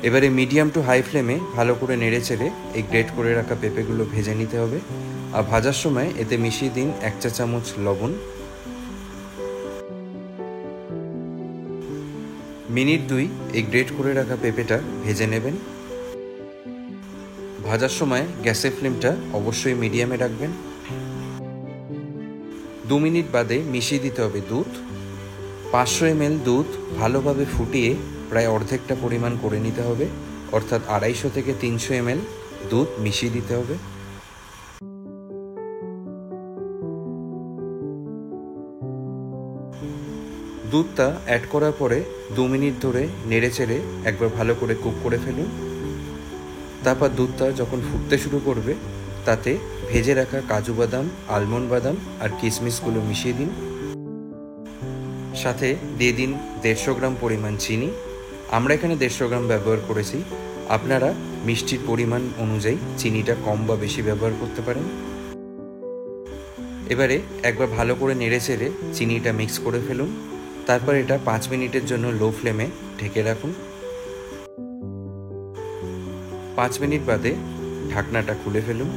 Speaker 1: এবারে মিডিয়াম টু হাই ফ্লেমে ভালো করে নেড়ে চেড়ে এই গ্রেট করে রাখা পেঁপেগুলো ভেজে নিতে হবে। আর ভাজার সময় এতে মিশিয়ে দিন 1 চা চামচ লবণ। মিনিট 2 এই গ্রেট করে রাখা পেঁপেটা ভেজে নেবেন। ভাজার সময় গ্যাসের ফ্লেমটা অবশ্যই মিডিয়ামে রাখবেন। 2 মিনিট বাদে মিশিয়ে দিতে হবে দুধ। 500 ml দুধ ভালোভাবে ফুটিয়ে প্রায় অর্ধেকটা পরিমাণ করে নিতে হবে, অর্থাৎ 250 থেকে 300 ml দুধ মিশিয়ে দিতে হবে। দুধটা অ্যাড করার পরে 2 মিনিট ধরে নেড়ে চেড়ে একবার ভালো করে কুক করে ফেলুন। তারপর দুধটা যখন ফুটতে শুরু করবে তাতে ভেজে রাখা কাজু বাদাম, আলমন্ড বাদাম আর কিশমিশগুলো মিশিয়ে দিন। সাথে দিয়ে দিন 150 গ্রাম পরিমাণ চিনি। আমরা এখানে 150 গ্রাম ব্যবহার করেছি, আপনারা মিষ্টির পরিমাণ অনুযায়ী চিনিটা কম বা বেশি ব্যবহার করতে পারেন। এবারে একবার ভালো করে নেড়ে চেড়ে চিনিটা মিক্স করে ফেলুন। তারপর এটা 5 মিনিটের জন্য লো ফ্লেমে ঢেকে রাখুন। 5 মিনিট বাদে ঢাকনাটা খুলে ফেলুন।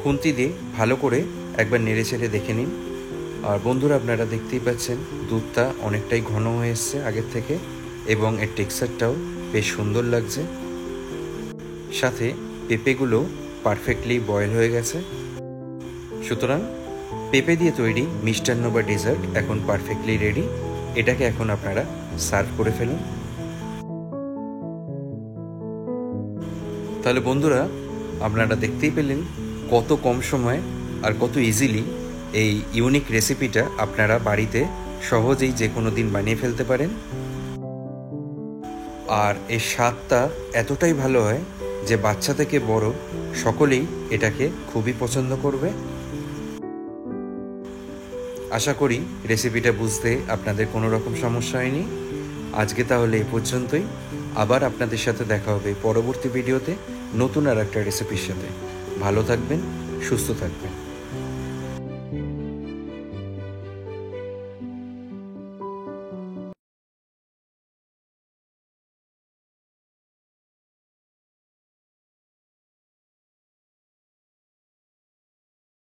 Speaker 1: খুন্তি দিয়ে ভালো করে একবার নেড়ে চেড়ে দেখে নিন। আর বন্ধুরা, আপনারা দেখতেই পাচ্ছেন দুধটা অনেকটাই ঘন হয়ে এসছে আগের থেকে এবং এর টেক্সচারটাও বেশ সুন্দর লাগছে। সাথে পেঁপেগুলো পারফেক্টলি বয়েল হয়ে গেছে। সুতরাং পেঁপে দিয়ে তৈরি মিষ্টান্ন বা ডেজার্ট এখন পারফেক্টলি রেডি। এটাকে এখন আপনারা সার্ভ করে ফেলুন। তাহলে বন্ধুরা, আপনারা দেখতেই পেলেন কত কম সময়ে আর কত ইজিলি এই ইউনিক রেসিপিটা আপনারা বাড়িতে সহজেই যে কোনো দিন বানিয়ে ফেলতে পারেন। আর এর স্বাদটা এতটাই ভালো হয় যে বাচ্চা থেকে বড় সকলেই এটাকে খুবই পছন্দ করবে। আশা করি রেসিপিটা বুঝতে আপনাদের কোনো রকম সমস্যা হয়নি। আজকে তাহলে এ পর্যন্তই। আবার আপনাদের সাথে দেখা হবে পরবর্তী ভিডিওতে নতুন আর একটা রেসিপির সাথে। ভালো থাকবেন, সুস্থ থাকবেন।